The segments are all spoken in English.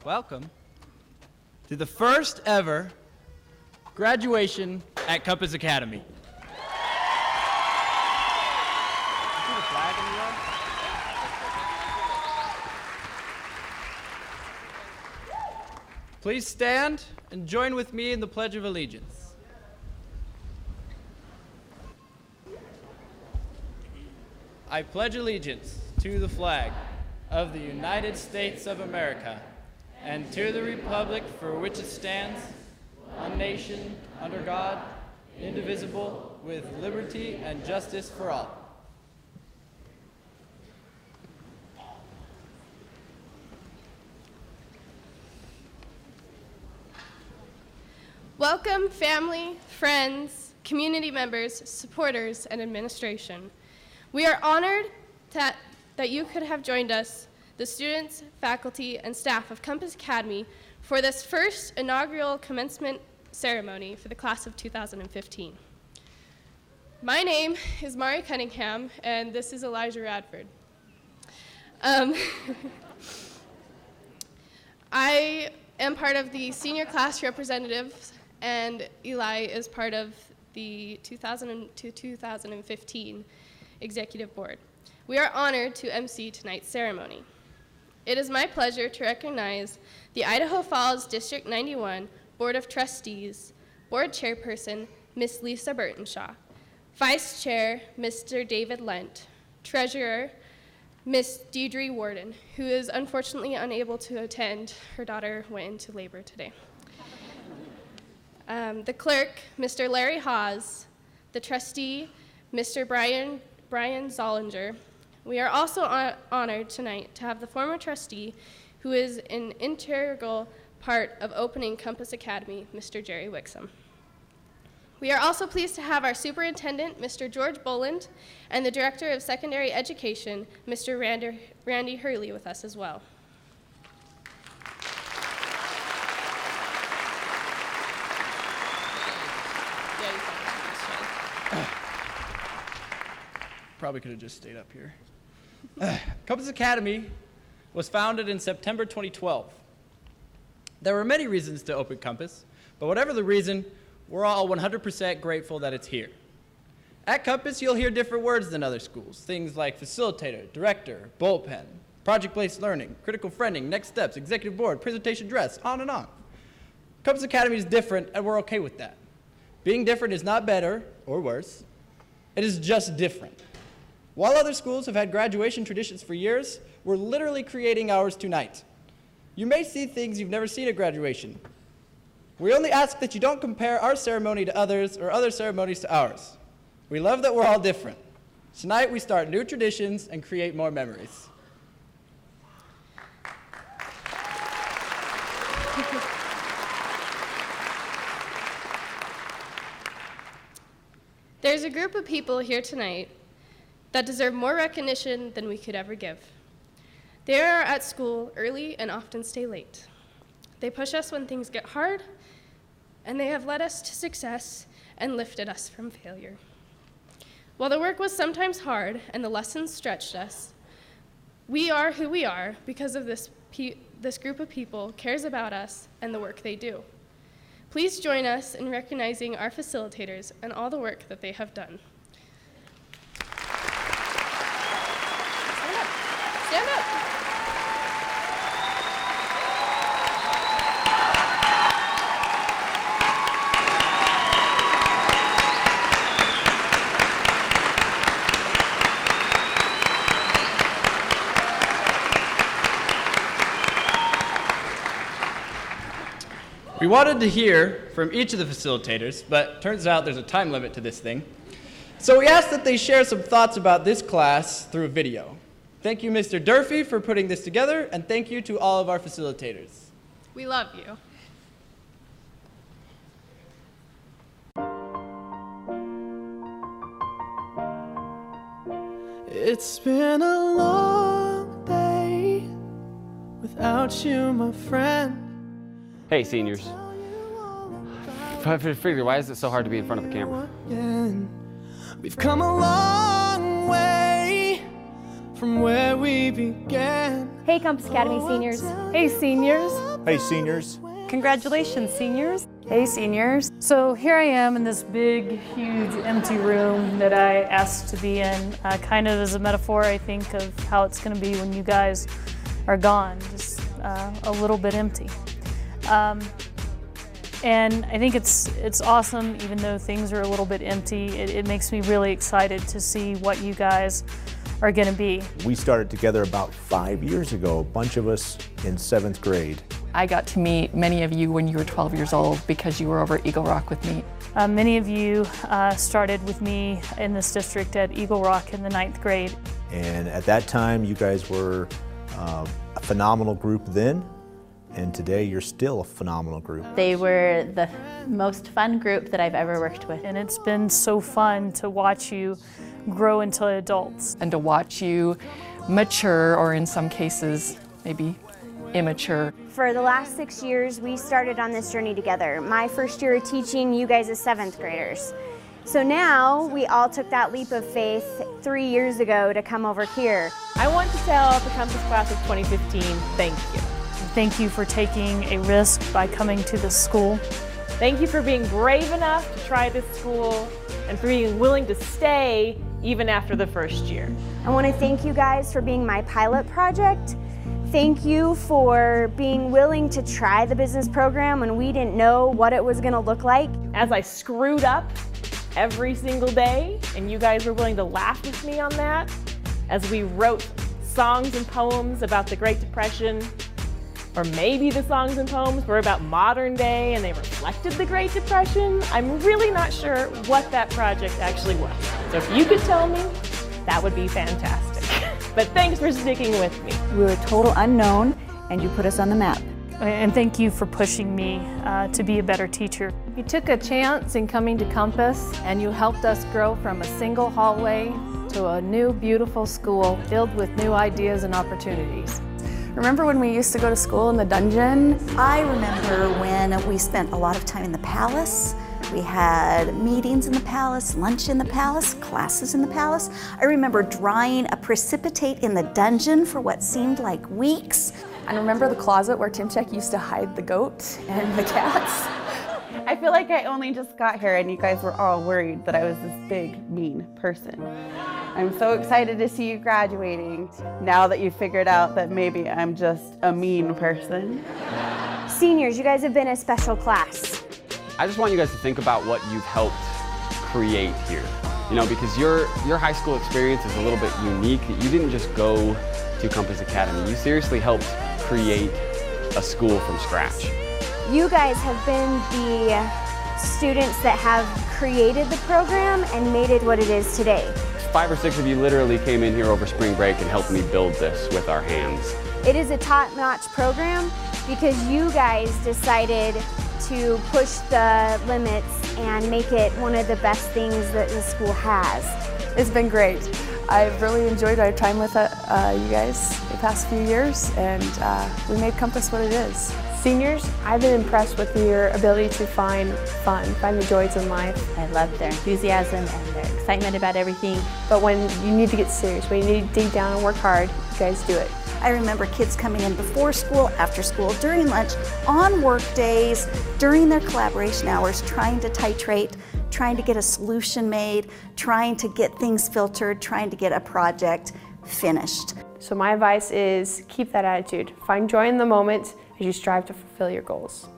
welcome to the first ever graduation at Compass Academy. See the flag in the yard? Please stand and join with me in the Pledge of Allegiance. I pledge allegiance to the flag of the United States of America and to the republic for which it stands, one nation, under God, indivisible, with liberty and justice for all. Welcome, family, friends, community members, supporters, and administration. We are honored that you could have joined us, the students, faculty, and staff of Compass Academy, for this first inaugural commencement ceremony for the class of 2015. My name is Mari Cunningham, and this is Elijah Radford. I am part of the senior class representatives, and Eli is part of the 2000 to 2015 Executive Board. We are honored to MC tonight's ceremony. It is my pleasure to recognize the Idaho Falls District 91 Board of Trustees, Board Chairperson, Ms. Lisa Burtonshaw, Vice Chair, Mr. David Lent, Treasurer, Ms. Deidre Warden, who is unfortunately unable to attend. Her daughter went into labor today. The clerk, Mr. Larry Hawes, the trustee, Mr. Brian Zollinger. We are also honored tonight to have the former trustee, who is an integral part of opening Compass Academy, Mr. Jerry Wixom. We are also pleased to have our superintendent, Mr. George Boland, and the director of secondary education, Mr. Randy Hurley, with us as well. Probably could have just stayed up here. Compass Academy was founded in September 2012. There were many reasons to open Compass, but whatever the reason, we're all 100% grateful that it's here. At Compass, you'll hear different words than other schools, things like facilitator, director, bullpen, project-based learning, critical friending, next steps, executive board, presentation dress, on and on. Compass Academy is different, and we're okay with that. Being different is not better or worse. It is just different. While other schools have had graduation traditions for years, we're literally creating ours tonight. You may see things you've never seen at graduation. We only ask that you don't compare our ceremony to others or other ceremonies to ours. We love that we're all different. Tonight we start new traditions and create more memories. There's a group of people here tonight that deserve more recognition than we could ever give. They are at school early and often stay late. They push us when things get hard, and they have led us to success and lifted us from failure. While the work was sometimes hard and the lessons stretched us, we are who we are because of this group of people cares about us and the work they do. Please join us in recognizing our facilitators and all the work that they have done. Stand up. We wanted to hear from each of the facilitators, but turns out there's a time limit to this thing. So we asked that they share some thoughts about this class through a video. Thank you, Mr. Durfee, for putting this together, and thank you to all of our facilitators. We love you. It's been a long day without you, my friend. Hey, seniors. I figured, why is it so hard to be in front of the camera? We've come a long way from where we began. Hey, Compass Academy seniors. Hey, seniors. Hey, seniors. Congratulations, seniors. Hey, seniors. So here I am in this big, huge, empty room that I asked to be in, kind of as a metaphor, I think, of how it's going to be when you guys are gone, just a little bit empty. And I think it's awesome, even though things are a little bit empty. It makes me really excited to see what you guys are going to be. We started together about 5 years ago, a bunch of us in 7th grade. I got to meet many of you when you were 12 years old because you were over at Eagle Rock with me. Many of you started with me in this district at Eagle Rock in the 9th grade. And at that time, you guys were a phenomenal group then, and today you're still a phenomenal group. They were the most fun group that I've ever worked with. And it's been so fun to watch you grow into adults. And to watch you mature, or in some cases, maybe immature. For the last 6 years, we started on this journey together. My first year of teaching, you guys as 7th graders. So now we all took that leap of faith 3 years ago to come over here. I want to tell the Compass Class of 2015, thank you. Thank you for taking a risk by coming to this school. Thank you for being brave enough to try this school and for being willing to stay even after the first year. I want to thank you guys for being my pilot project. Thank you for being willing to try the business program when we didn't know what it was going to look like. As I screwed up every single day, and you guys were willing to laugh with me on that, as we wrote songs and poems about the Great Depression, or maybe the songs and poems were about modern day and they reflected the Great Depression. I'm really not sure what that project actually was. So if you could tell me, that would be fantastic. But thanks for sticking with me. We were a total unknown, and you put us on the map. And thank you for pushing me to be a better teacher. You took a chance in coming to Compass, and you helped us grow from a single hallway to a new, beautiful school filled with new ideas and opportunities. Remember when we used to go to school in the dungeon? I remember when we spent a lot of time in the palace. We had meetings in the palace, lunch in the palace, classes in the palace. I remember drying a precipitate in the dungeon for what seemed like weeks. And remember the closet where Timchek used to hide the goat and the cats? I feel like I only just got here and you guys were all worried that I was this big, mean person. I'm so excited to see you graduating now that you figured out that maybe I'm just a mean person. Seniors, you guys have been a special class. I just want you guys to think about what you've helped create here. You know, because your high school experience is a little bit unique. You didn't just go to Compass Academy. You seriously helped create a school from scratch. You guys have been the students that have created the program and made it what it is today. 5 or 6 of you literally came in here over spring break and helped me build this with our hands. It is a top-notch program because you guys decided to push the limits and make it one of the best things that the school has. It's been great. I've really enjoyed our time with you guys the past few years, and we made Compass what it is. Seniors, I've been impressed with your ability to find fun, find the joys in life. I love their enthusiasm and their excitement about everything. But when you need to get serious, when you need to dig down and work hard, you guys do it. I remember kids coming in before school, after school, during lunch, on work days, during their collaboration hours, trying to titrate, trying to get a solution made, trying to get things filtered, trying to get a project finished. So my advice is keep that attitude. Find joy in the moment as you strive to fulfill your goals.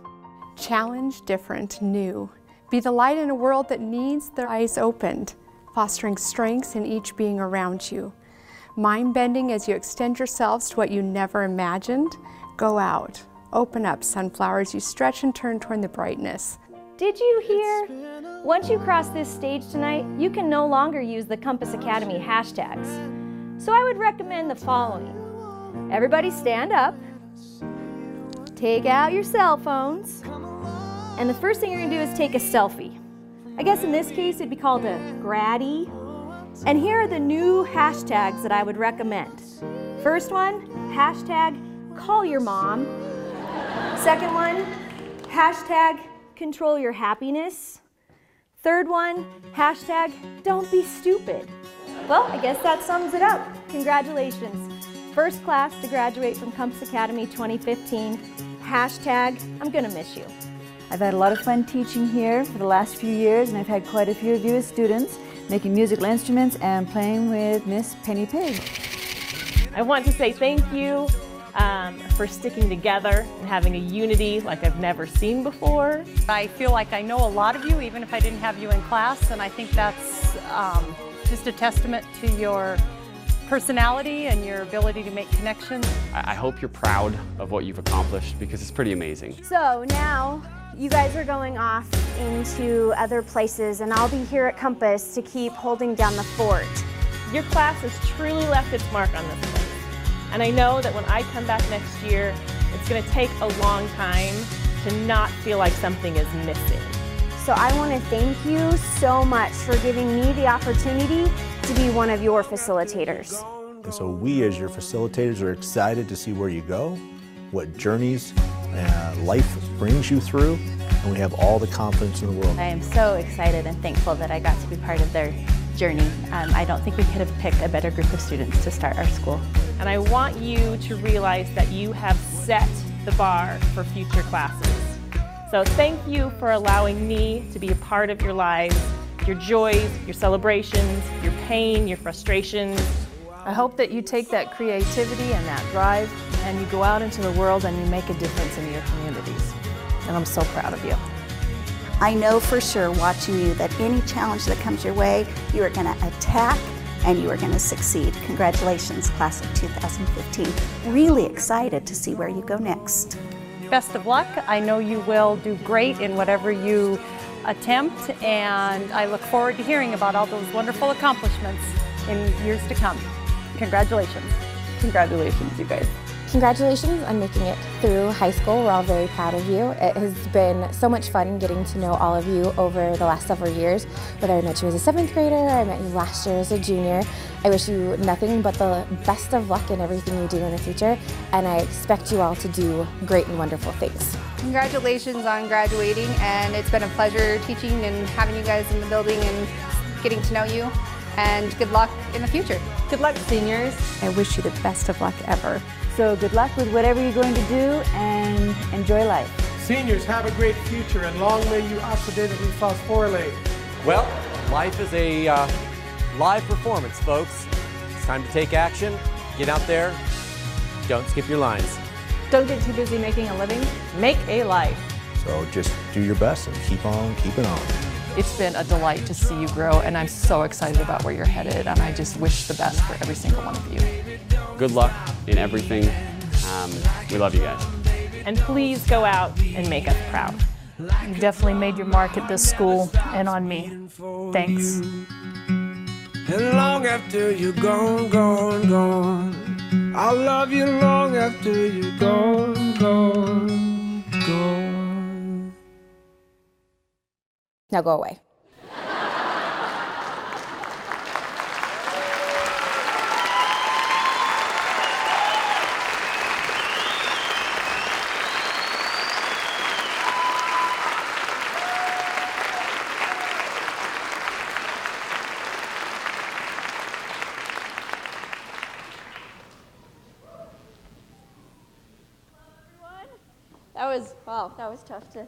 Challenge different, new. Be the light in a world that needs their eyes opened, fostering strengths in each being around you. Mind-bending as you extend yourselves to what you never imagined. Go out, open up, sunflowers, you stretch and turn toward the brightness. Did you hear? Once you cross this stage tonight, you can no longer use the Compass Academy hashtags. So I would recommend the following. Everybody stand up, take out your cell phones, and the first thing you're gonna do is take a selfie. I guess in this case it'd be called a graddy. And here are the new hashtags that I would recommend. First one, hashtag call your mom. Second one, hashtag control your happiness. Third one, hashtag don't be stupid. Well, I guess that sums it up. Congratulations. First class to graduate from Compass Academy 2015. Hashtag, I'm gonna miss you. I've had a lot of fun teaching here for the last few years, and I've had quite a few of you as students making musical instruments and playing with Miss Penny Pig. I want to say thank you for sticking together and having a unity like I've never seen before. I feel like I know a lot of you, even if I didn't have you in class, and I think that's just a testament to your personality and your ability to make connections. I hope you're proud of what you've accomplished because it's pretty amazing. So now you guys are going off into other places, and I'll be here at Compass to keep holding down the fort. Your class has truly left its mark on this place. And I know that when I come back next year, it's going to take a long time to not feel like something is missing. So I want to thank you so much for giving me the opportunity to be one of your facilitators. And so we as your facilitators are excited to see where you go, what journeys life brings you through, and we have all the confidence in the world. I am so excited and thankful that I got to be part of their journey. I don't think we could have picked a better group of students to start our school. And I want you to realize that you have set the bar for future classes. So thank you for allowing me to be a part of your lives, your joys, your celebrations, your pain, your frustrations. I hope that you take that creativity and that drive and you go out into the world and you make a difference in your communities. And I'm so proud of you. I know for sure watching you that any challenge that comes your way, you are going to attack and you are going to succeed. Congratulations, class of 2015. Really excited to see where you go next. Best of luck. I know you will do great in whatever you attempt, and I look forward to hearing about all those wonderful accomplishments in years to come. Congratulations. Congratulations, you guys. Congratulations on making it through high school. We're all very proud of you. It has been so much fun getting to know all of you over the last several years. Whether I met you as a 7th grader or I met you last year as a junior, I wish you nothing but the best of luck in everything you do in the future, and I expect you all to do great and wonderful things. Congratulations on graduating, and it's been a pleasure teaching and having you guys in the building and getting to know you, and good luck in the future. Good luck, seniors. I wish you the best of luck ever. So good luck with whatever you're going to do, and enjoy life. Seniors, have a great future, and long may you accidentally phosphorylate. Well, life is a live performance, folks. It's time to take action. Get out there. Don't skip your lines. Don't get too busy making a living. Make a life. So just do your best and keep on keeping on. It's been a delight to see you grow, and I'm so excited about where you're headed, and I just wish the best for every single one of you. Good luck in everything. We love you guys. And please go out and make us proud. You definitely made your mark at this school and on me. Thanks. And long after you're gone, gone, gone, I'll love you long after you're gone, gone, gone. Now go away. That was tough to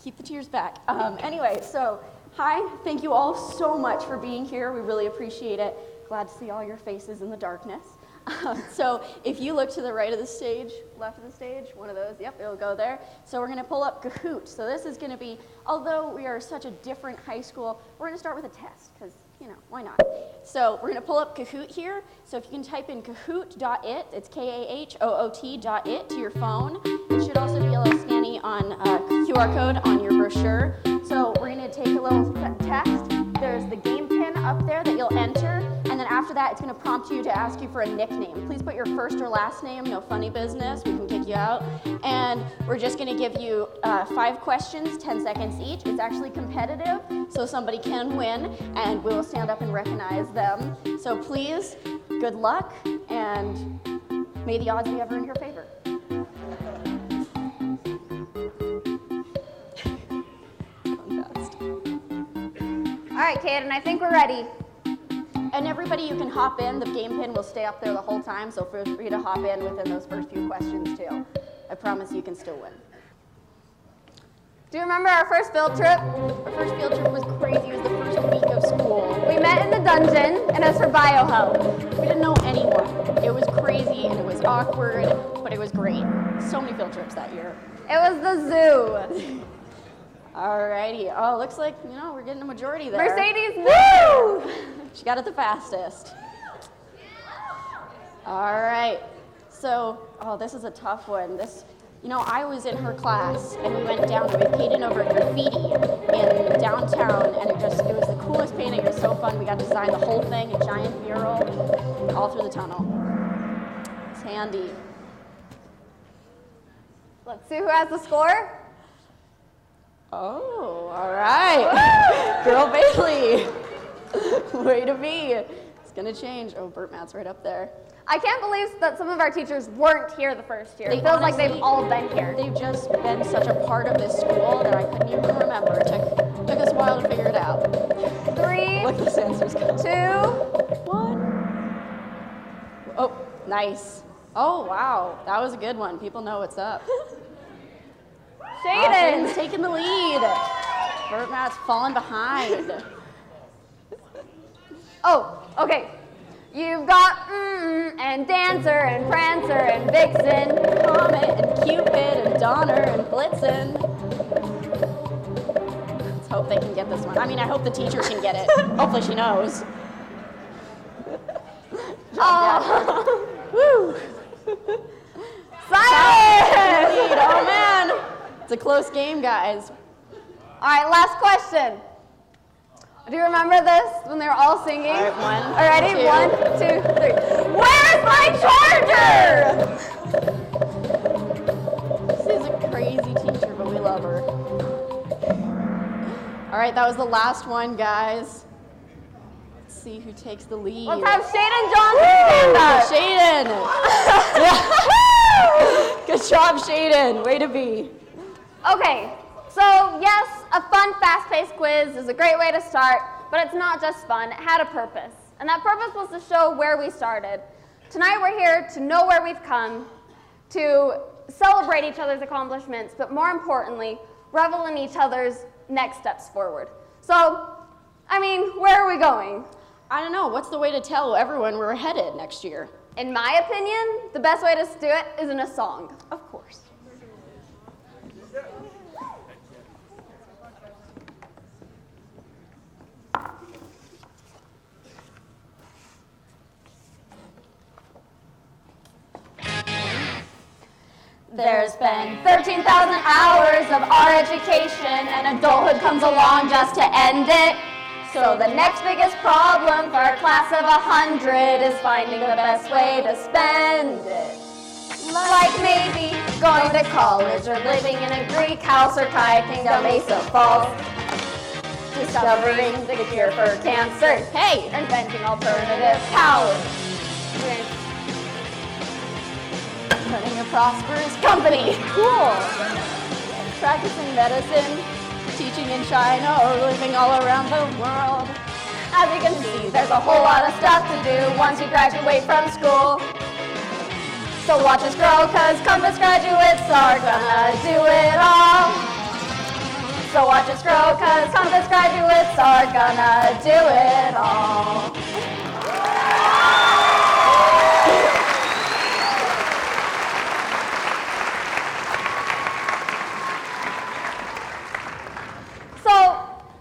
keep the tears back. Anyway, so hi, thank you all so much for being here. We really appreciate it. Glad to see all your faces in the darkness. So if you look to the right of the stage, left of the stage, one of those, yep, it'll go there. So we're going to pull up Kahoot. So this is going to be, although we are such a different high school, we're going to start with a test because, you know, why not? So we're going to pull up Kahoot here. So if you can type in kahoot.it, it's Kahoot.it to your phone. It should also be a little scanny on QR code on your brochure. So we're going to take a little text. There's the game pin up there that you'll enter, and then after that, it's going to prompt you to ask you for a nickname. Please put your first or last name, no funny business, we can kick you out. And we're just going to give you 5 questions, 10 seconds each. It's actually competitive, so somebody can win, and we'll stand up and recognize them. So please, good luck, and may the odds be ever in your favor. All right, Kaden, I think we're ready. And everybody, you can hop in. The game pin will stay up there the whole time, so feel free to hop in within those first few questions too. I promise you can still win. Do you remember our first field trip? Our first field trip was crazy. It was the first week of school. We met in the dungeon, and it was for biohealth. We didn't know anyone. It was crazy, and it was awkward, but it was great. So many field trips that year. It was the zoo. Alrighty. Oh, looks like, we're getting a majority there. Mercedes, woo! She got it the fastest. All right. So, this is a tough one. I was in her class, and we went down and we painted over graffiti in downtown, and it was the coolest painting. It was so fun. We got to design the whole thing, a giant mural, all through the tunnel. It's handy. Let's see who has the score. Oh, all right. Girl Bailey. Way to be. It's going to change. Oh, Burt Matt's right up there. I can't believe that some of our teachers weren't here the first year. It feels like they've all been here. They've just been such a part of this school that I couldn't even remember. It took us a while to figure it out. 3, Look at the answers. 2, 1. Oh, nice. Oh, wow. That was a good one. People know what's up. Shaden's taking the lead. Burt Matt's falling behind. Oh, okay. You've got and Dancer and Prancer and Vixen, Comet and Cupid and Donner and Blitzen. Let's hope they can get this one. I mean, I hope the teacher can get it. Hopefully she knows. Woo! Silence! Oh man, it's a close game, guys. All right, last question. Do you remember this when they were all singing? All right, 1. Ready? 2. 1, 2, 3. Where's my charger? This is a crazy teacher, but we love her. All right, that was the last one, guys. Let's see who takes the lead. Let's have Shaden Johnson stand up. Shaden! Good job, Shaden. Way to be. Okay, so yes, a fun, fast-paced quiz is a great way to start, but it's not just fun. It had a purpose, and that purpose was to show where we started. Tonight we're here to know where we've come, to celebrate each other's accomplishments, but more importantly, revel in each other's next steps forward. So, where are we going? I don't know. What's the way to tell everyone where we're headed next year? In my opinion, the best way to do it is in a song. Of course. There's been 13,000 hours of our education, and adulthood comes along just to end it. So the next biggest problem for our class of 100 is finding the best way to spend it. Like maybe going to college, or living in a Greek house, or kayaking down Mesa Falls. Discovering the cure for cancer. Hey, inventing alternative powers. Running a prosperous company. Cool. Practicing medicine, teaching in China, or living all around the world. As you can see, there's a whole lot of stuff to do once you graduate from school. So watch us grow, cause Compass graduates are gonna do it all. So watch us grow, cause Compass graduates are gonna do it all.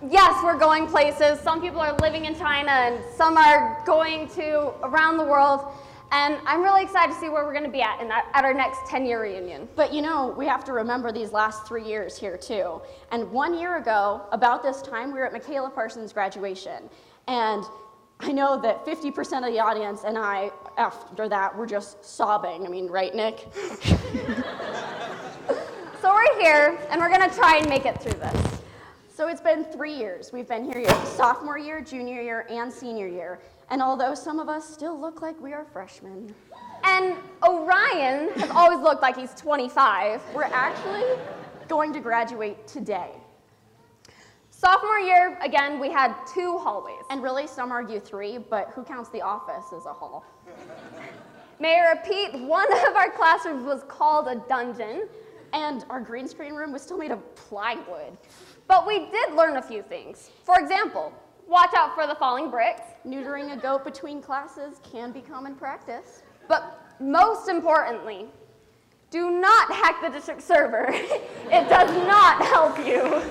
Yes, we're going places. Some people are living in China and some are going to around the world. And I'm really excited to see where we're going to be at our next 10-year reunion. But we have to remember these last 3 years here too. And 1 year ago, about this time, we were at Michaela Parsons' graduation. And I know that 50% of the audience and I, after that, were just sobbing. Right, Nick? So we're here, and we're going to try and make it through this. So it's been 3 years. We've been here sophomore year, junior year, and senior year. And although some of us still look like we are freshmen. And Orion has always looked like he's 25. We're actually going to graduate today. Sophomore year, again, we had 2 hallways. And really, some argue 3, but who counts the office as a hall? May I repeat, one of our classrooms was called a dungeon. And our green screen room was still made of plywood. But we did learn a few things. For example, watch out for the falling bricks. Neutering a goat between classes can be common practice. But most importantly, do not hack the district server. It does not help you.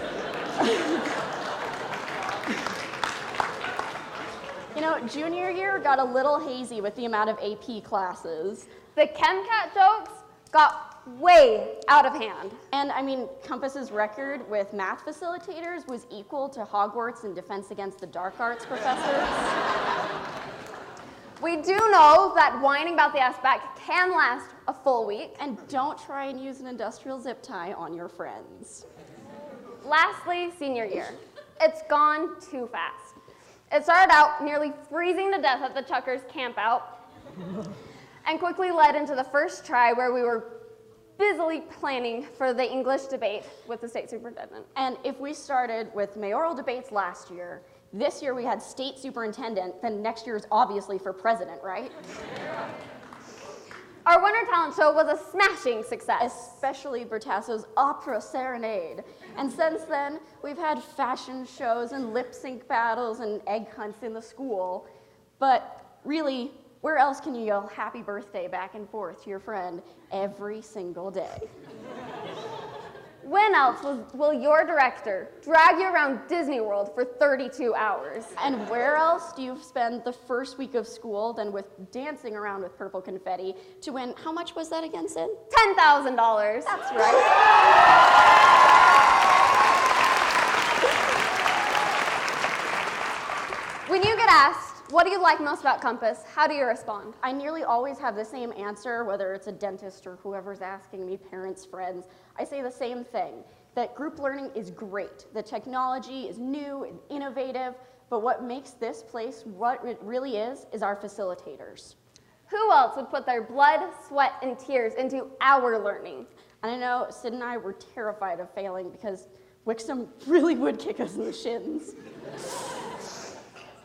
You know, junior year got a little hazy with the amount of AP classes. The ChemCat jokes got way out of hand. And I mean, Compass's record with math facilitators was equal to Hogwarts in Defense Against the Dark Arts professors. We do know that whining about the SBAC can last a full week. And don't try and use an industrial zip tie on your friends. Lastly, senior year. It's gone too fast. It started out nearly freezing to death at the Chuckers camp out and quickly led into the first try where we were busily planning for the English debate with the state superintendent. And if we started with mayoral debates last year, this year we had state superintendent, then next year is obviously for president, right? Our winter talent show was a smashing success. Especially Bertasso's opera serenade. And since then, we've had fashion shows and lip sync battles and egg hunts in the school. But really, where else can you yell happy birthday back and forth to your friend every single day? When else will your director drag you around Disney World for 32 hours? And where else do you spend the first week of school than with dancing around with purple confetti to win, how much was that again, Sid? $10,000. That's right. When you get asked, what do you like most about Compass? How do you respond? I nearly always have the same answer, whether it's a dentist or whoever's asking me, parents, friends. I say the same thing, that group learning is great. The technology is new and innovative, but what makes this place what it really is our facilitators. Who else would put their blood, sweat, and tears into our learning? And I know Sid and I were terrified of failing because Wixom really would kick us in the shins.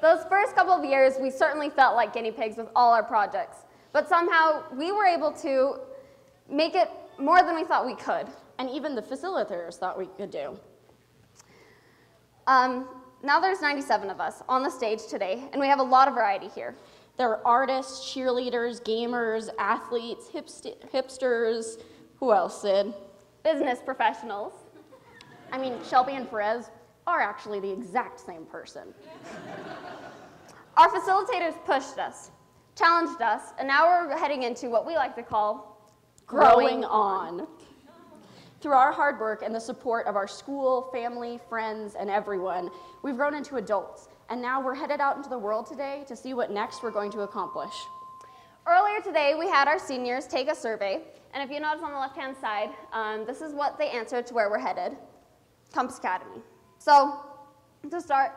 Those first couple of years, we certainly felt like guinea pigs with all our projects. But somehow, we were able to make it more than we thought we could. And even the facilitators thought we could do. Now there's 97 of us on the stage today, and we have a lot of variety here. There are artists, cheerleaders, gamers, athletes, hipsters. Who else, Sid? Business professionals. I mean, Shelby and Perez are actually the exact same person. Our facilitators pushed us, challenged us, and now we're heading into what we like to call growing on. Through our hard work and the support of our school, family, friends, and everyone, we've grown into adults, and now we're headed out into the world today to see what next we're going to accomplish. Earlier today, we had our seniors take a survey, and if you notice on the left-hand side, this is what they answered to where we're headed, Compass Academy. So, to start,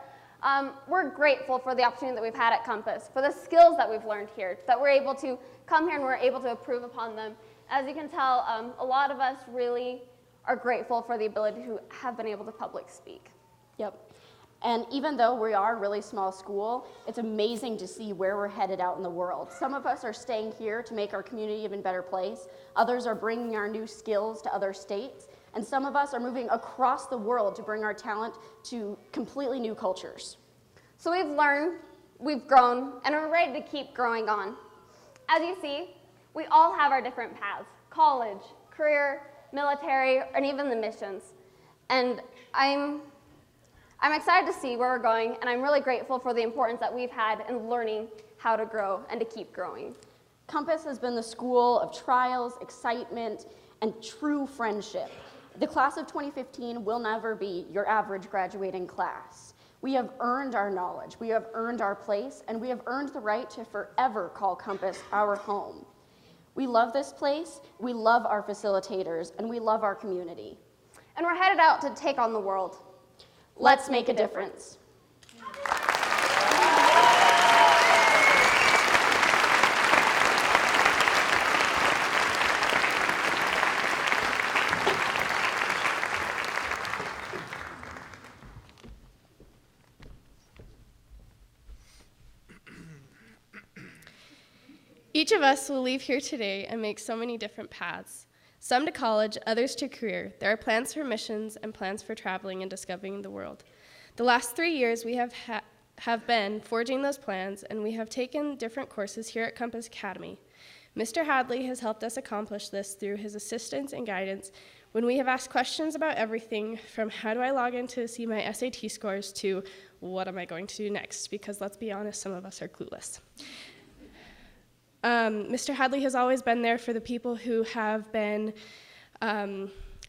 we're grateful for the opportunity that we've had at Compass, for the skills that we've learned here, that we're able to come here and we're able to improve upon them. As you can tell, a lot of us really are grateful for the ability to have been able to public speak. Yep. And even though we are a really small school, it's amazing to see where we're headed out in the world. Some of us are staying here to make our community an even better place. Others are bringing our new skills to other states. And some of us are moving across the world to bring our talent to completely new cultures. So we've learned, we've grown, and we're ready to keep growing on. As you see, we all have our different paths: college, career, military, and even the missions. And I'm excited to see where we're going, and I'm really grateful for the importance that we've had in learning how to grow and to keep growing. Compass has been the school of trials, excitement, and true friendship. The class of 2015 will never be your average graduating class. We have earned our knowledge, we have earned our place, and we have earned the right to forever call Compass our home. We love this place, we love our facilitators, and we love our community. And we're headed out to take on the world. Let's make a difference. Each of us will leave here today and make so many different paths. Some to college, others to career. There are plans for missions and plans for traveling and discovering the world. The last 3 years we have been forging those plans, and we have taken different courses here at Compass Academy. Mr. Hadley has helped us accomplish this through his assistance and guidance when we have asked questions about everything from how do I log in to see my SAT scores to what am I going to do next, because let's be honest, some of us are clueless. Mr. Hadley has always been there for the people who have been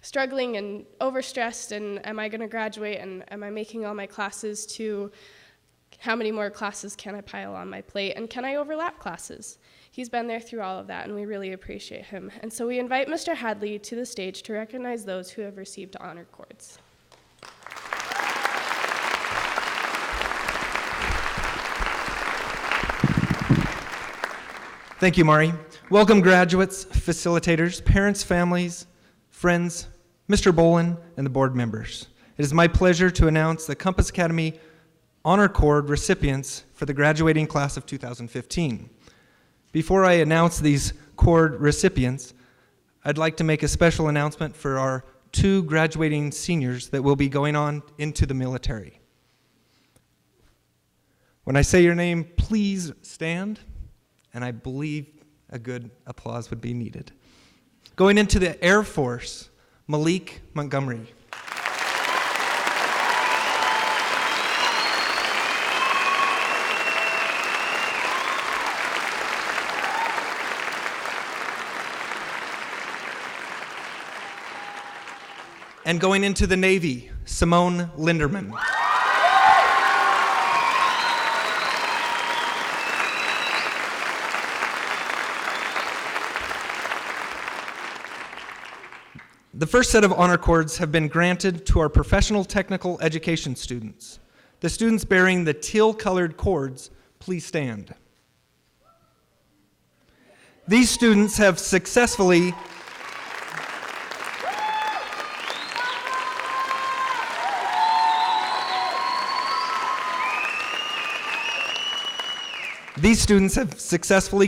struggling and overstressed, and am I going to graduate, and am I making all my classes, to how many more classes can I pile on my plate, and can I overlap classes? He's been there through all of that, and we really appreciate him. And so we invite Mr. Hadley to the stage to recognize those who have received honor cords. Thank you, Mari. Welcome, graduates, facilitators, parents, families, friends, Mr. Bolin, and the board members. It is my pleasure to announce the Compass Academy Honor Cord recipients for the graduating class of 2015. Before I announce these cord recipients, I'd like to make a special announcement for our 2 graduating seniors that will be going on into the military. When I say your name, please stand, and I believe a good applause would be needed. Going into the Air Force, Malik Montgomery. And going into the Navy, Simone Linderman. The first set of honor cords have been granted to our professional technical education students. The students bearing the teal-colored cords, please stand. These students have successfully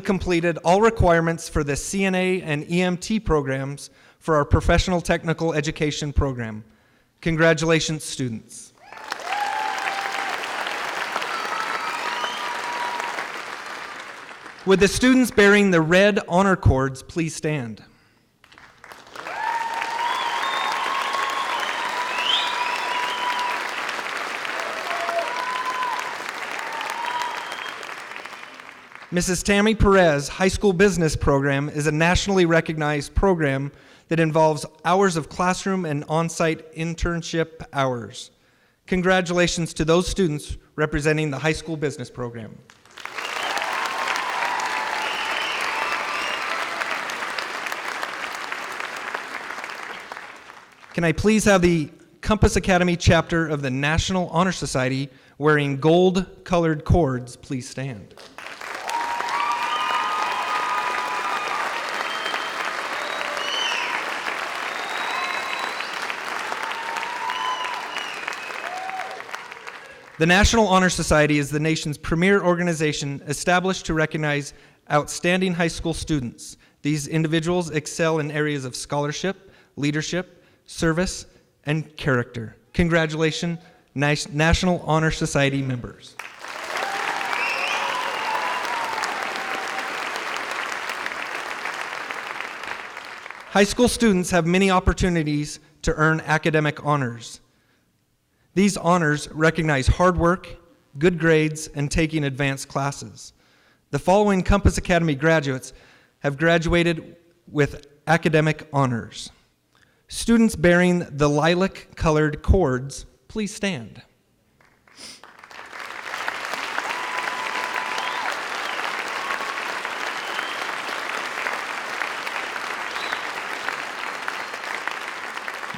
completed all requirements for the CNA and EMT programs for our professional technical education program. Congratulations, students. Would the students bearing the red honor cords please stand? Mrs. Tammy Perez High School Business Program is a nationally recognized program that involves hours of classroom and on-site internship hours. Congratulations to those students representing the high school business program. Can I please have the Compass Academy chapter of the National Honor Society wearing gold-colored cords please stand? The National Honor Society is the nation's premier organization established to recognize outstanding high school students. These individuals excel in areas of scholarship, leadership, service, and character. Congratulations, National Honor Society members. High school students have many opportunities to earn academic honors. These honors recognize hard work, good grades, and taking advanced classes. The following Compass Academy graduates have graduated with academic honors. Students bearing the lilac-colored cords, please stand.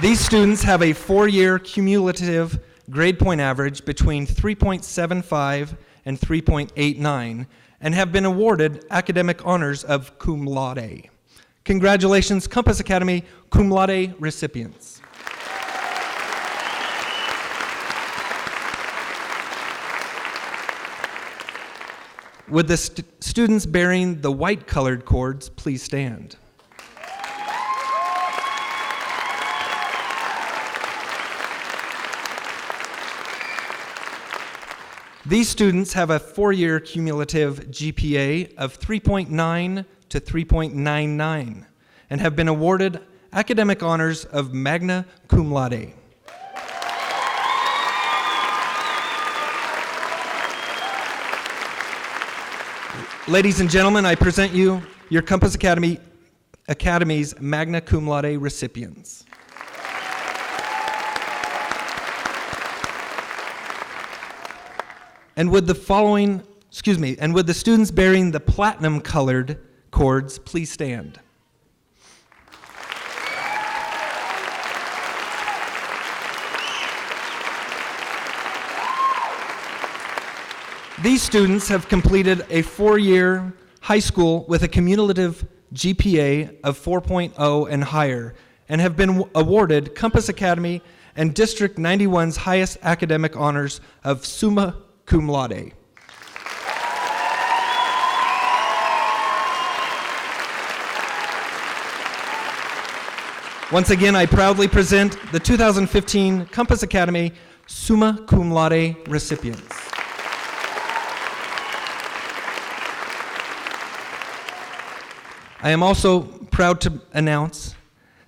These students have a 4-year cumulative grade point average between 3.75 and 3.89 and have been awarded academic honors of cum laude. Congratulations, Compass Academy cum laude recipients. would the students bearing the white colored cords please stand? These students have a 4-year cumulative GPA of 3.9 to 3.99 and have been awarded academic honors of magna cum laude. Ladies and gentlemen, I present you your Compass Academy's magna cum laude recipients. And would the students bearing the platinum colored cords please stand? These students have completed a 4-year high school with a cumulative GPA of 4.0 and higher, and have been awarded Compass Academy and District 91's highest academic honors of summa cum laude. Once again, I proudly present the 2015 Compass Academy summa cum laude recipients. I am also proud to announce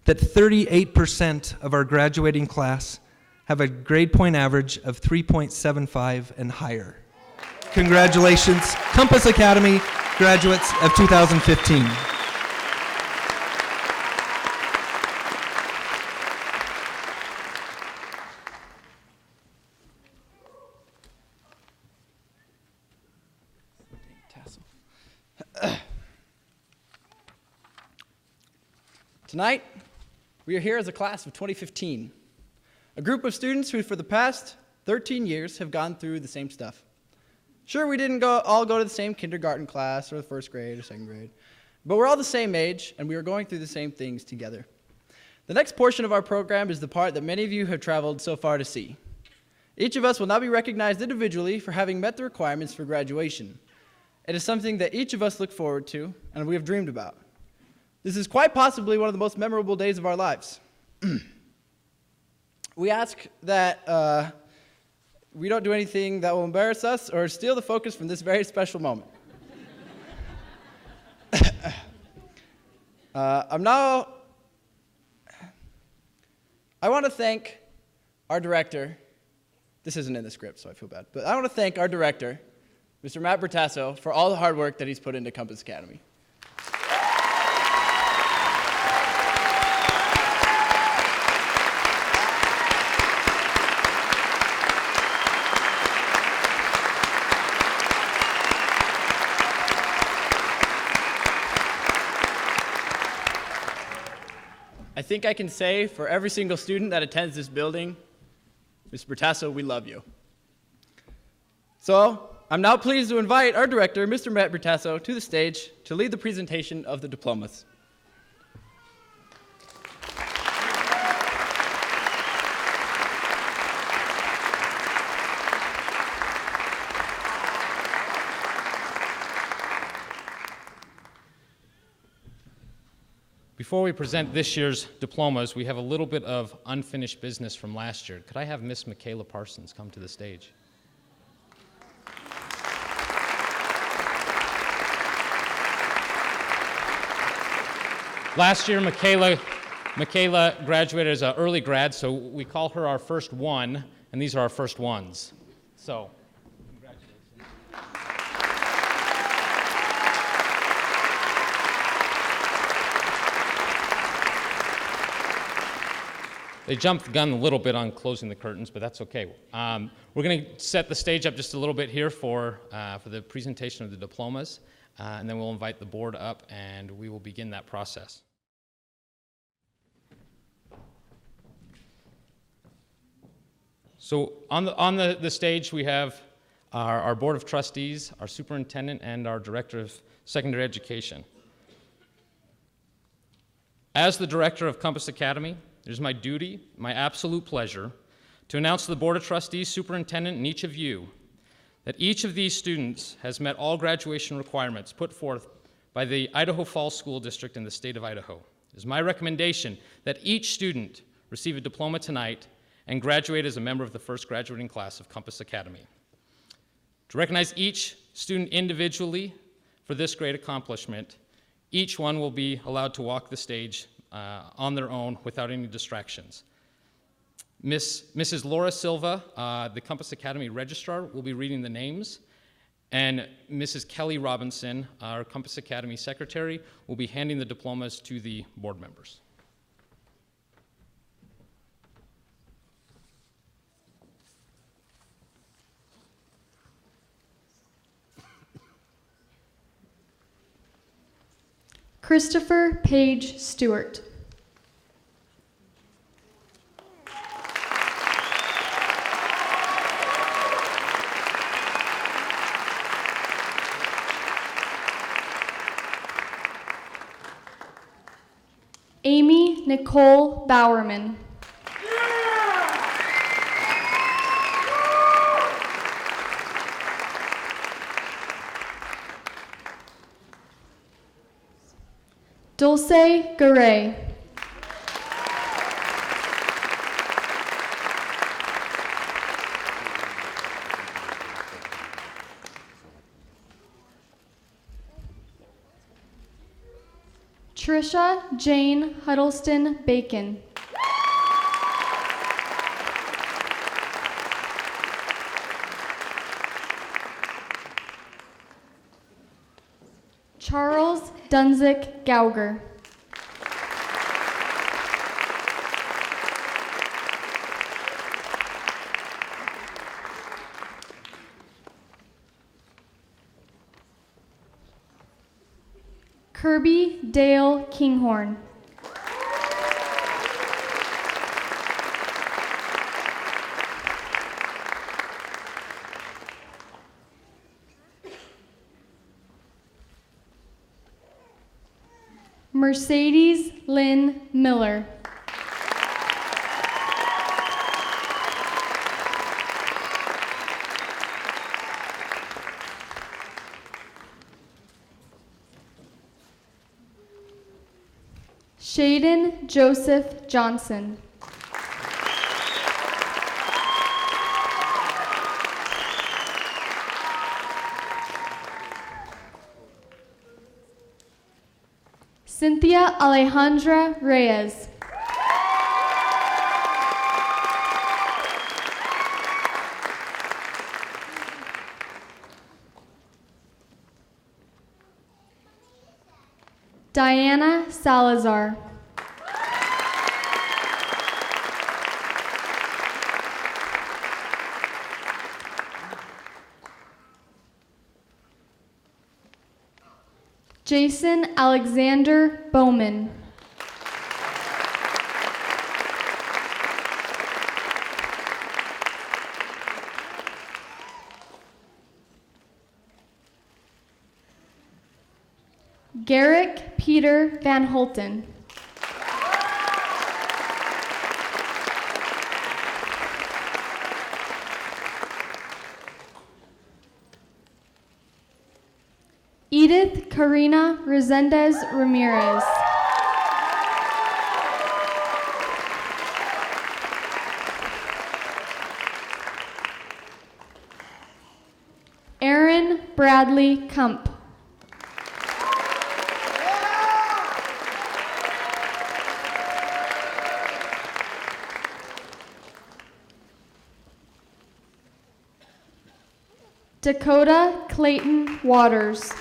that 38% of our graduating class have a grade point average of 3.75 and higher. Congratulations, Compass Academy graduates of 2015. Tonight, we are here as a class of 2015, a group of students who for the past 13 years have gone through the same stuff. Sure, we didn't all go to the same kindergarten class or the first grade or second grade, but we're all the same age and we are going through the same things together. The next portion of our program is the part that many of you have traveled so far to see. Each of us will now be recognized individually for having met the requirements for graduation. It is something that each of us look forward to and we have dreamed about. This is quite possibly one of the most memorable days of our lives. We ask that we don't do anything that will embarrass us or steal the focus from this very special moment. I want to thank our director. This isn't in the script, so I feel bad. But I want to thank our director, Mr. Matt Bertasso, for all the hard work that he's put into Compass Academy. I think I can say for every single student that attends this building, Mr. Bertasso, we love you. So, I'm now pleased to invite our director, Mr. Matt Bertasso, to the stage to lead the presentation of the diplomas. Before we present this year's diplomas, we have a little bit of unfinished business from last year. Could I have Miss Michaela Parsons come to the stage? Last year, Michaela graduated as an early grad, so we call her our first one, and these are our first ones. So, congratulations. They jumped the gun a little bit on closing the curtains, but that's okay. We're going to set the stage up just a little bit here for the presentation of the diplomas, and then we'll invite the board up, and we will begin that process. So on the stage, we have our Board of Trustees, our Superintendent, and our Director of Secondary Education. As the Director of Compass Academy, it is my duty, my absolute pleasure, to announce to the Board of Trustees, Superintendent, and each of you that each of these students has met all graduation requirements put forth by the Idaho Falls School District in the state of Idaho. It is my recommendation that each student receive a diploma tonight and graduate as a member of the first graduating class of Compass Academy. To recognize each student individually for this great accomplishment, each one will be allowed to walk the stage on their own without any distractions. Mrs. Laura Silva, the Compass Academy registrar, will be reading the names, and Mrs. Kelly Robinson, our Compass Academy secretary, will be handing the diplomas to the board members. Christopher Page Stewart. Amy Nicole Bowerman. Dulce Garay. Trisha Jane Huddleston Bacon. Charles Dunzik Gauger. Kirby Dale Kinghorn. Mercedes Lynn Miller. Shaden Joseph Johnson. Cynthia Alejandra Reyes. Diana Salazar. Jason Alexander Bowman. Garrick Peter Van Holten. Edith Karina Resendez Ramirez. Aaron Bradley Kump. Dakota Clayton Waters.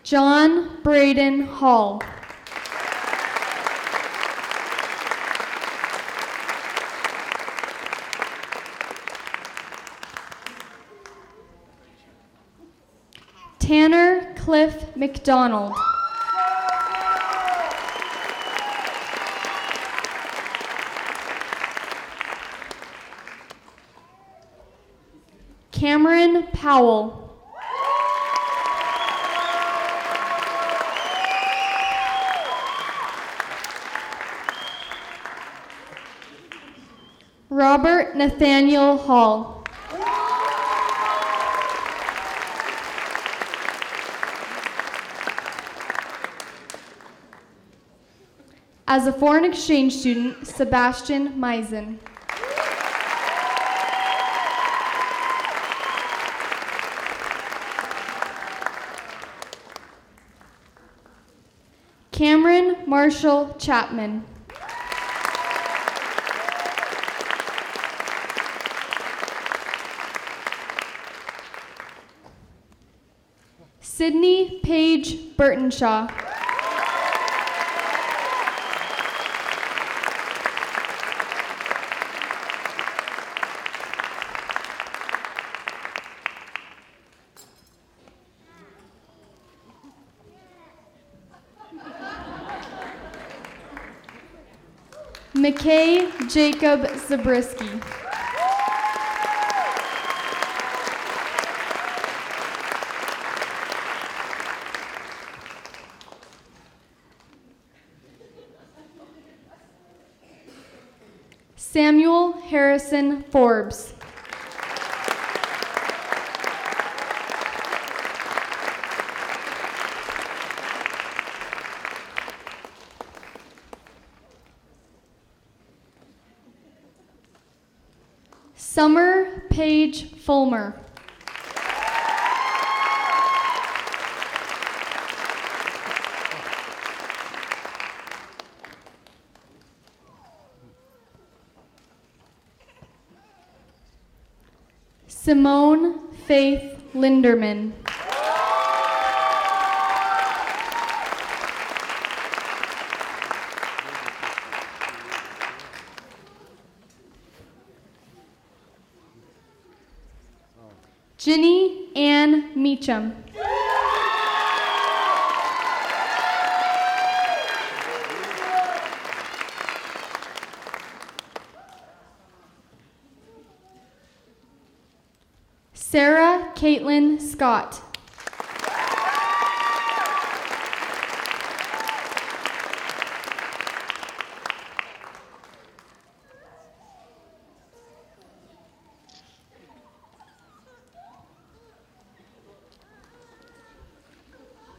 John Braden Hall. Tanner Cliff McDonald. Cameron Powell. Robert Nathaniel Hall. As a foreign exchange student, Sebastian Meisen. Cameron Marshall Chapman. Sydney Paige Burtonshaw. McKay Jacob Zabriskie. Samuel Harrison Forbes. Summer Paige Fulmer. Simone Faith Linderman. Ginny Ann Meacham. Sarah Caitlin Scott.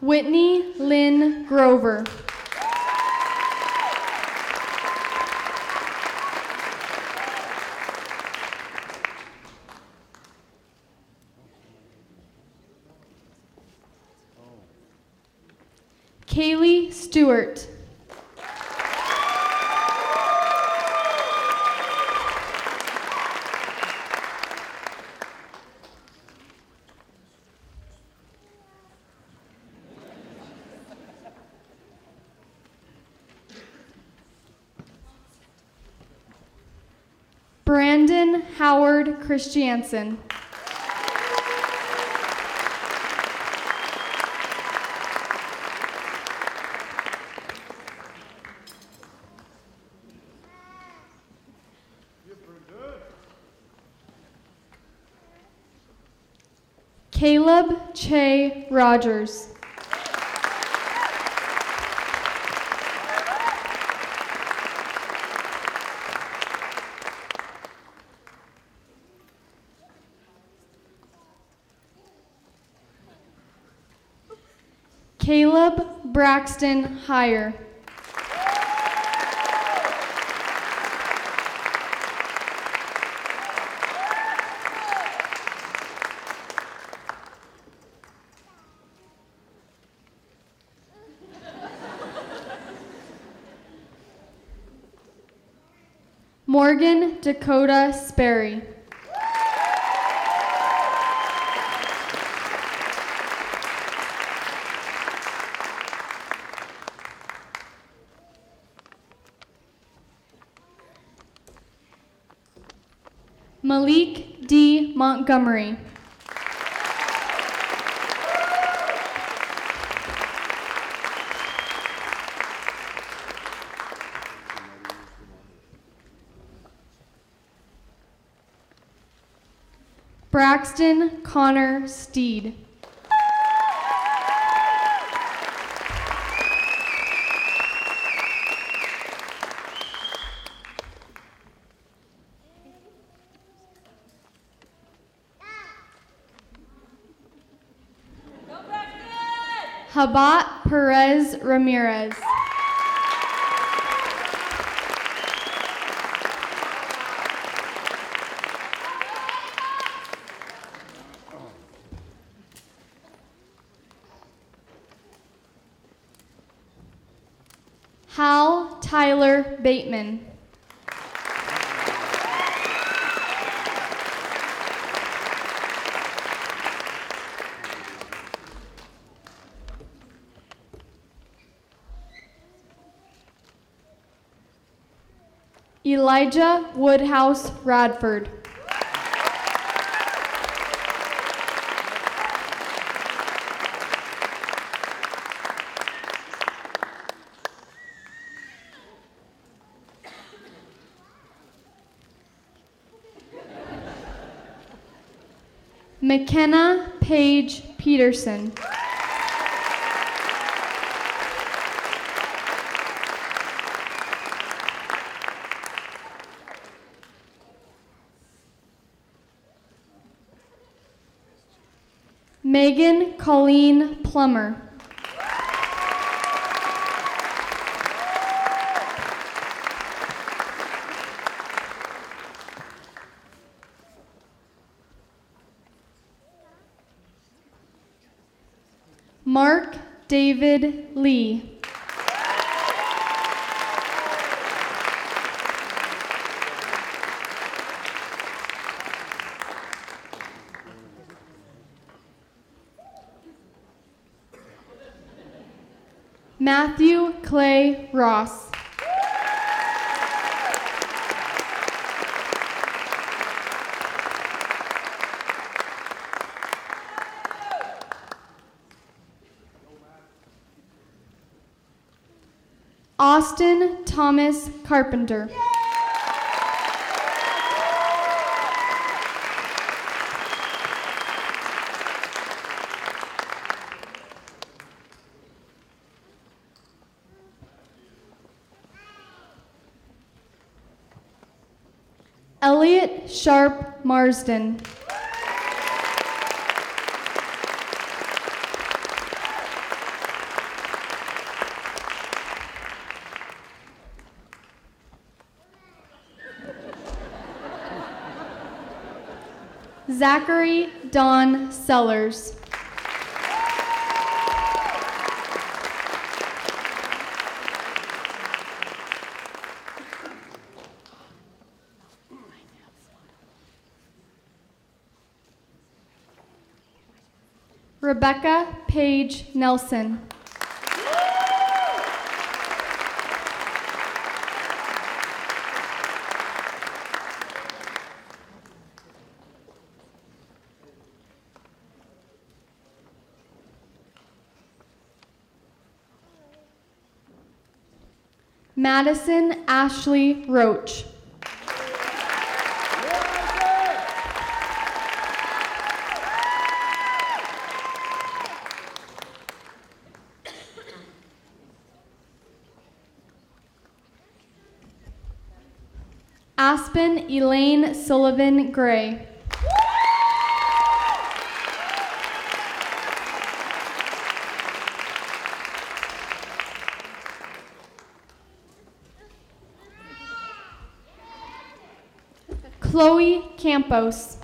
Whitney Lynn Grover. Kaylee Stewart. Brandon Howard Christiansen. Caleb Che Rogers. Caleb Braxton Heyer. Morgan Dakota Sperry. Malik D. Montgomery. Braxton Connor Steed. Habat Perez Ramirez. Hal Tyler Bateman. Elijah Woodhouse Radford. McKenna Paige Peterson. Megan Colleen Plummer. Mark David Lee. Matthew Clay Ross. Austin Thomas Carpenter. Elliot Sharp Marsden. Zachary Don Sellers. Rebecca Page Nelson. Madison Ashley Roach. Aspen Elaine Sullivan Gray. Chloe Campos.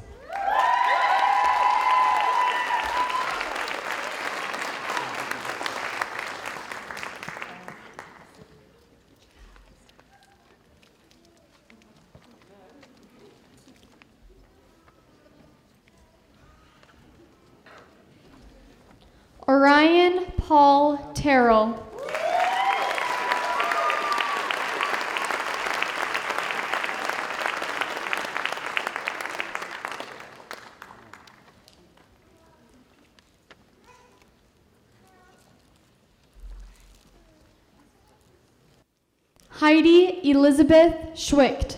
Orion Paul Terrell. Heidi Elizabeth Schwicht.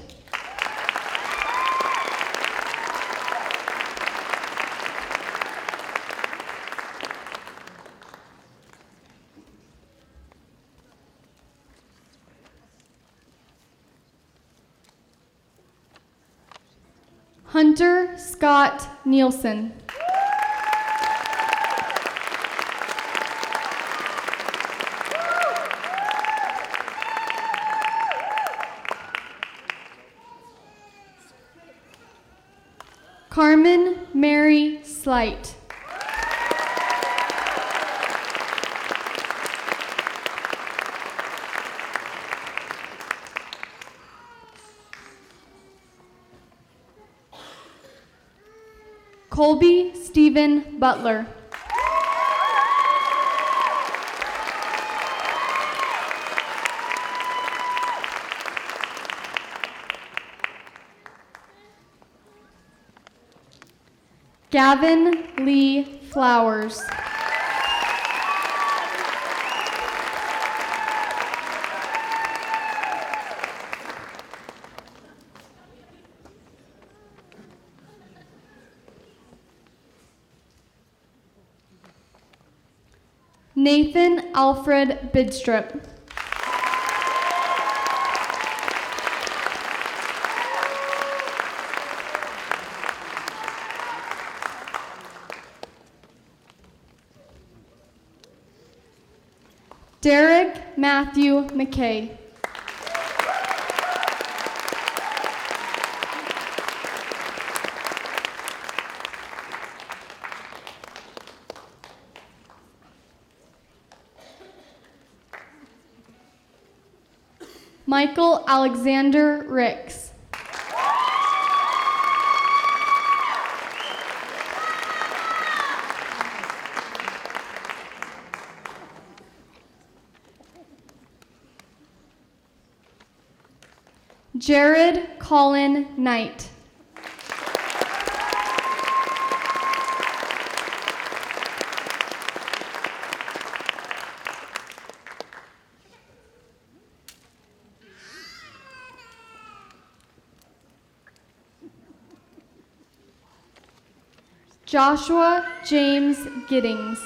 Hunter Scott Nielsen. Carmen Mary Slight. Colby Stephen Butler. Gavin Lee Flowers. Nathan Alfred Bidstrup. Derek Matthew McKay. Michael Alexander Ricks. Jared Colin Knight. Joshua James Giddings.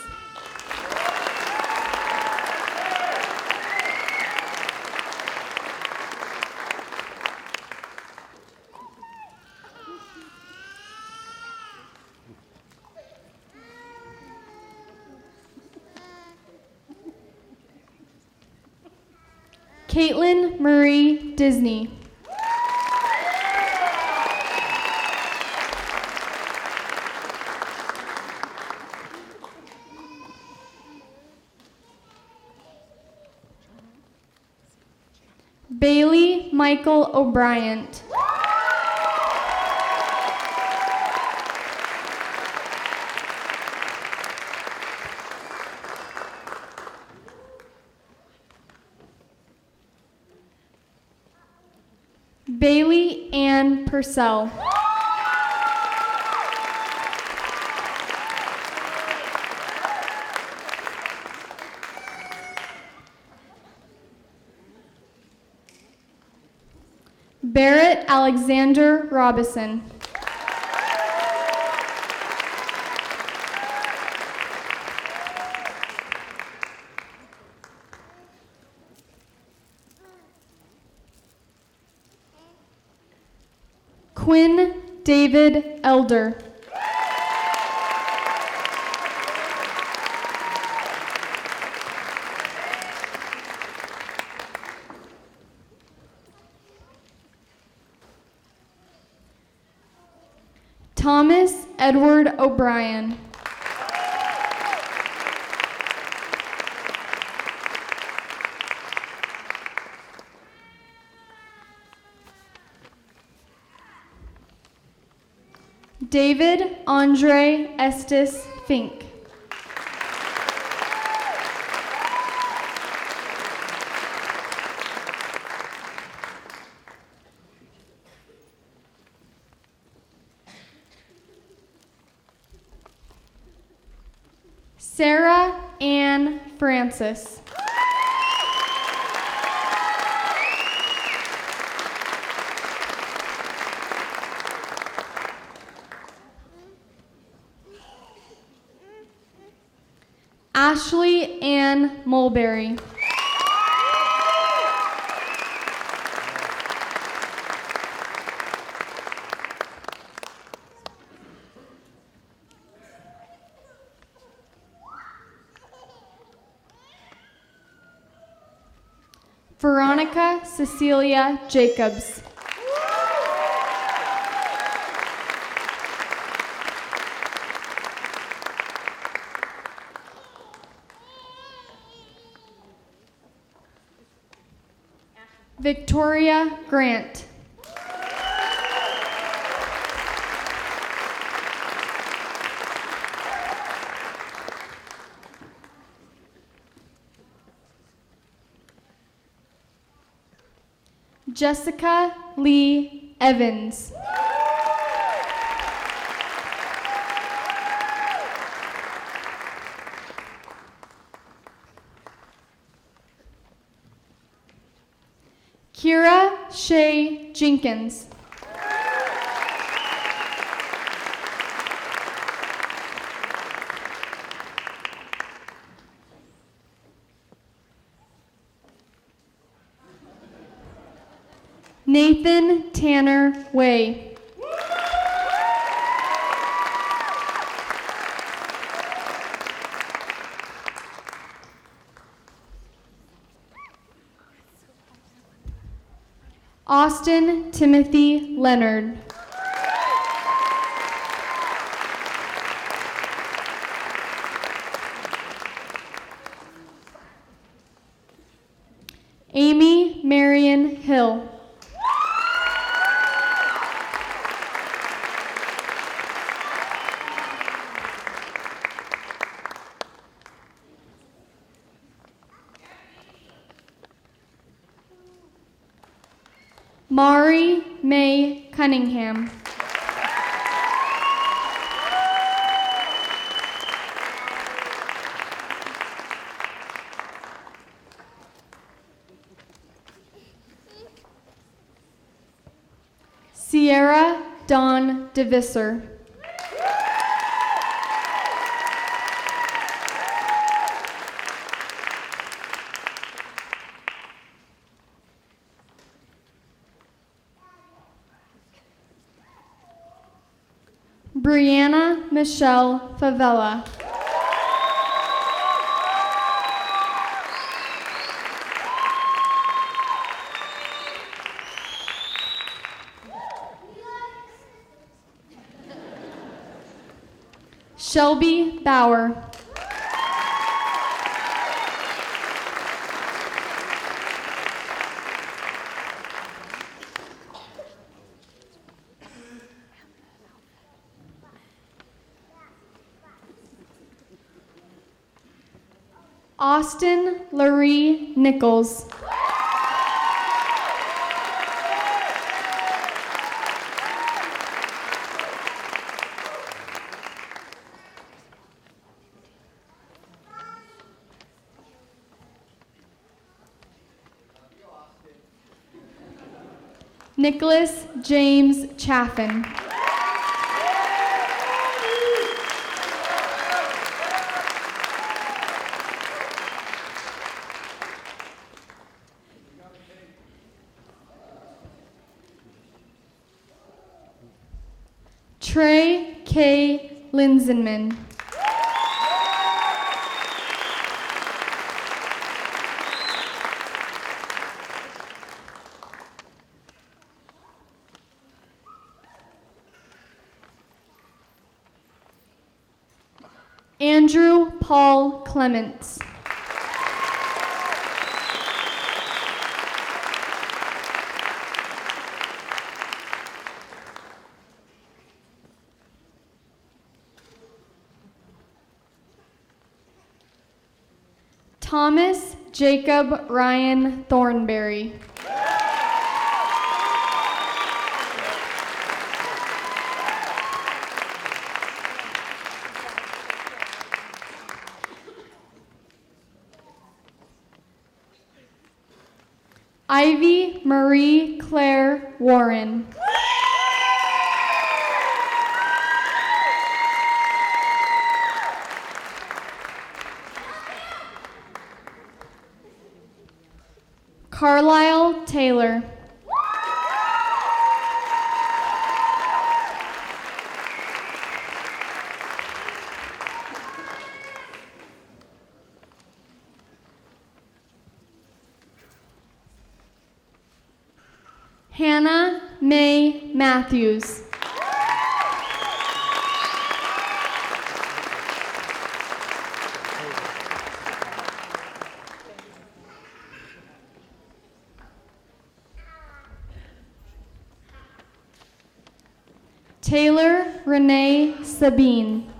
Caitlin Marie Disney. Bailey Michael O'Brien. Bailey Ann Purcell. Barrett Alexander Robison. Quinn David Elder. Thomas Edward O'Brien. David Andre Estes Fink. Sarah Ann Francis. Ashley Ann Mulberry. Veronica Cecilia Jacobs. Victoria Grant. Jessica Lee Evans. Kira Shea Jenkins. Nathan Tanner Way. Austin Timothy Leonard. Amy Marion Hill. Mari May Cunningham. Sierra Dawn DeVisser. Brianna Michelle Favela. Shelby Bauer. Austin Laree Nichols. Nicholas James Chaffin. Trey K. Linsenman. Andrew Paul Clements. Thomas Jacob Ryan Thornberry. Ivy Marie Claire Warren. Carlisle Taylor. Hannah May Matthews. Taylor Renee Sabine.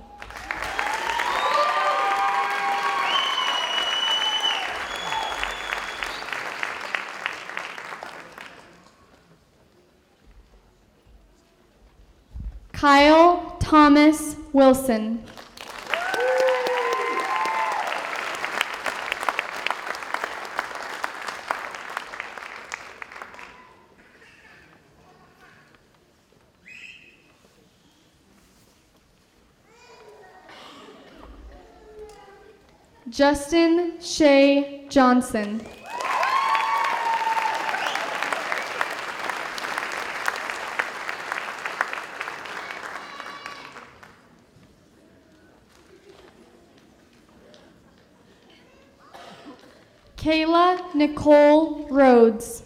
Kyle Thomas Wilson. Justin Shea Johnson. Kayla Nicole Rhodes.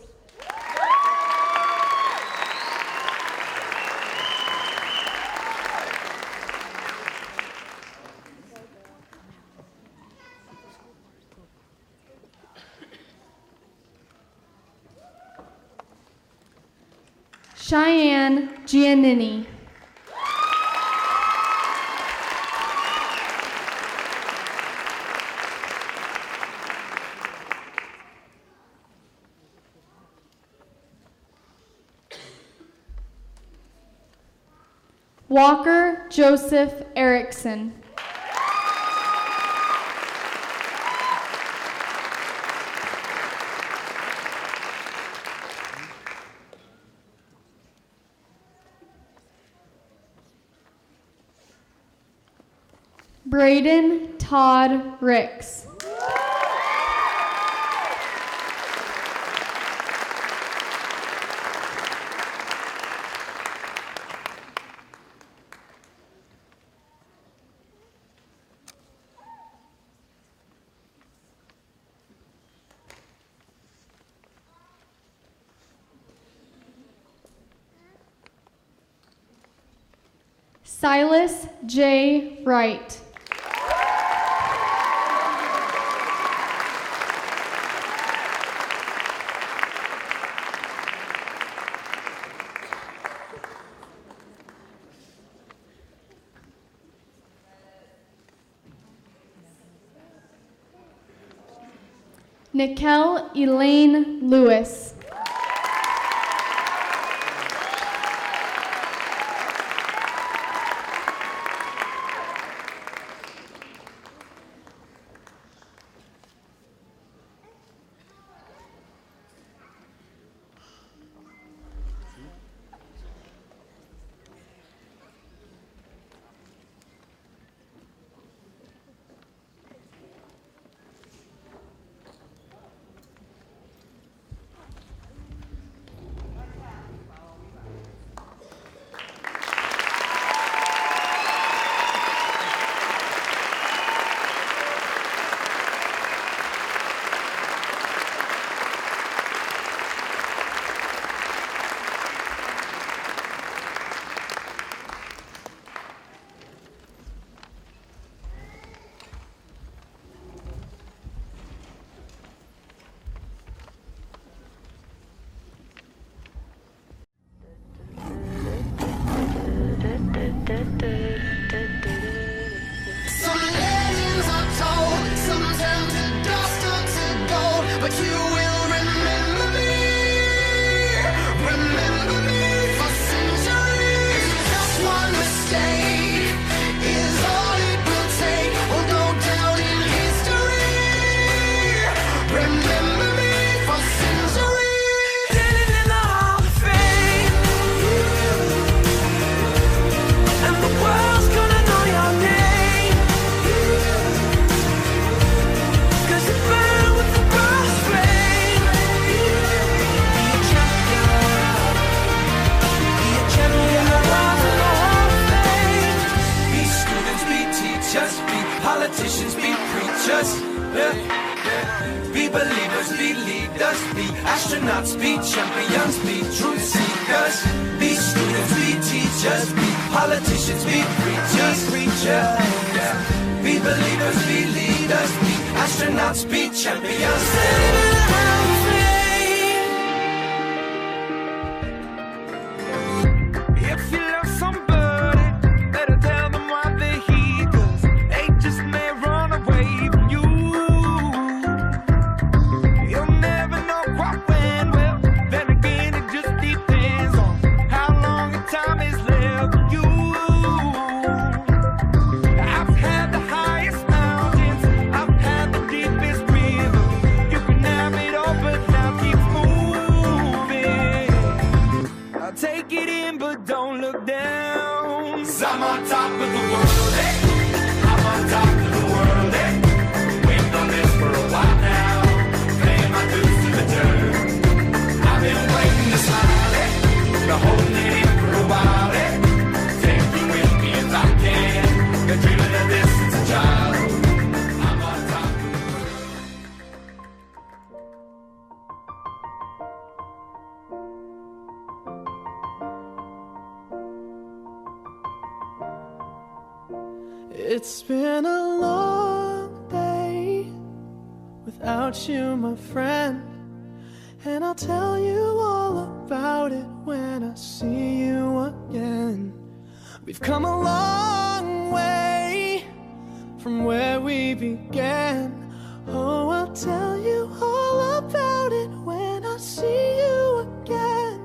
Cheyenne Giannini. Walker Joseph Erickson. Braden Todd Ricks. Silas J. Wright. Nikel Elaine Lewis. Politicians be preachers, be believers, be leaders, be astronauts, be champions, be truth seekers, be students, be teachers, be politicians, be preachers, be believers, be leaders, be astronauts, be champions. If you love somebody It's been a long day without you, my friend, and I'll tell you all about it when I see you again. We've come a long way from where we began. Oh, I'll tell you all about it when I see you again.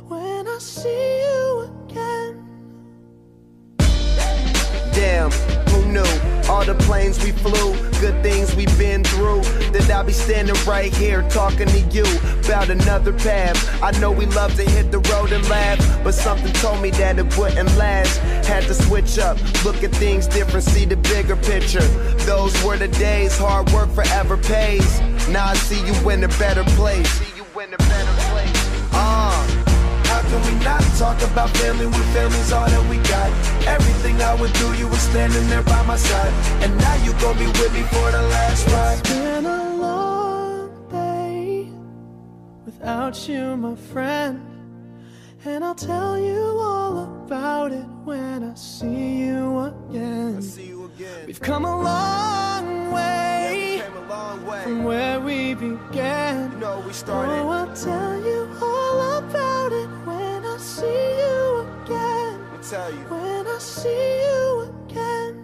When I see you again. Damn, who knew? All the planes we flew, good things we've been through, that I'll be standing right here talking to you about another path. I know we love to hit the road and laugh, but something told me that it wouldn't last. Had to switch up, look at things different, see the bigger picture. Those were the days, hard work forever pays. Now I see you in a better place. How can we not talk about family when family's all that we got? Everything I went through, you were standing there by my side, and now you gon' be with me for the last ride. It's been a long day without you, my friend, and I'll tell you all about it when I see you again. We've come a long way from where we began. Oh, I'll tell you all about it when I see you again. When I see you again.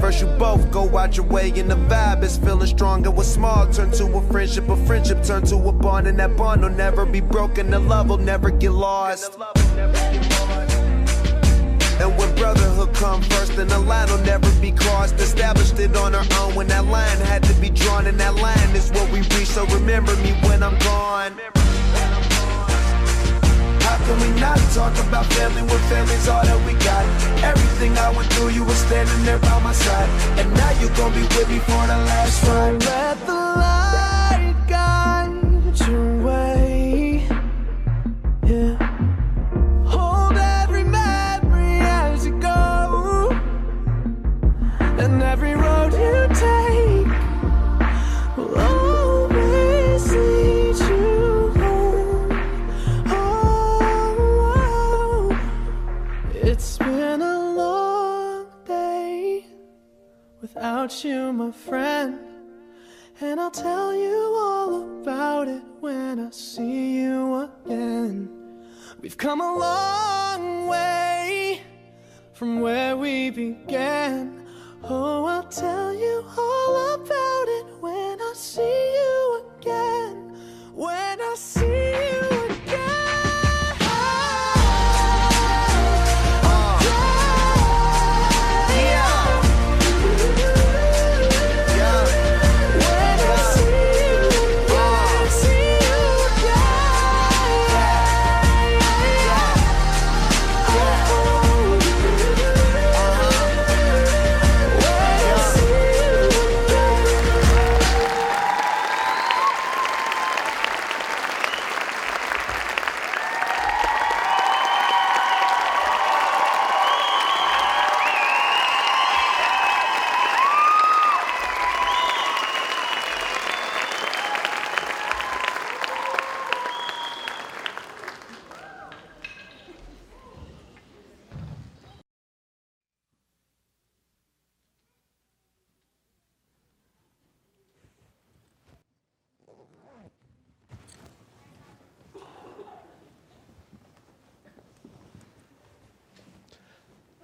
First you both go out your way and the vibe is feeling stronger. What's small turn to a friendship turn to a bond, and that bond will never be broken. The love will never get lost. And when brotherhood come first, then the line will never be crossed. Established it on our own when that line had to be drawn, and that line is what we reach. So remember me when I'm gone. How can we not talk about family when family's all that we got? Everything I went through, you were standing there by my side, and now you gon' be with me for the last ride. Let the light guide your way. Yeah. Hold every memory as you go, and every road you take will always lead you home. Oh, it's been a long day without you, my friend, and I'll tell you all about it when I see you again. We've come a long way from where we began. Oh, I'll tell you all about it when I see you again. When I see you again.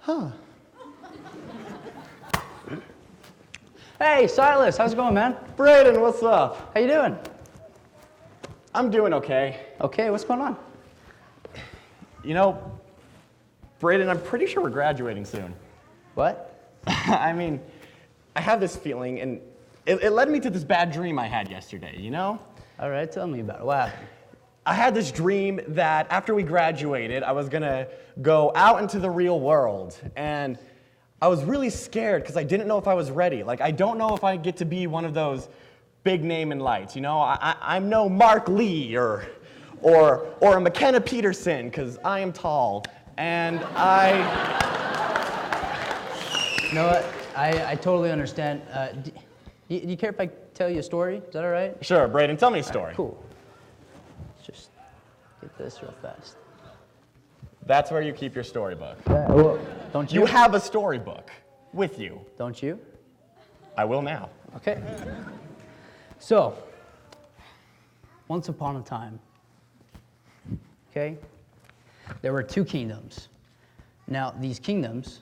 Huh. Hey, Silas, how's it going, man? Braden, what's up? How you doing? I'm doing okay. Okay, what's going on? You know, Braden, I'm pretty sure we're graduating soon. What? I mean, I have this feeling, and it led me to this bad dream I had yesterday, you know? All right, tell me about it. What happened? I had this dream that after we graduated, I was gonna go out into the real world, and I was really scared because I didn't know if I was ready. Like, I don't know if I get to be one of those big name in lights, you know? I'm no Mark Lee or a McKenna Peterson, because I am tall, and You know what? I totally understand. Do you care if I tell you a story? Is that all right? Sure, Braden, tell me a story. Cool. Let's just get this real fast. That's where you keep your storybook. Well, don't you? You have a storybook with you. Don't you? I will now. Okay. So, once upon a time, okay, there were 2 kingdoms. Now, these kingdoms,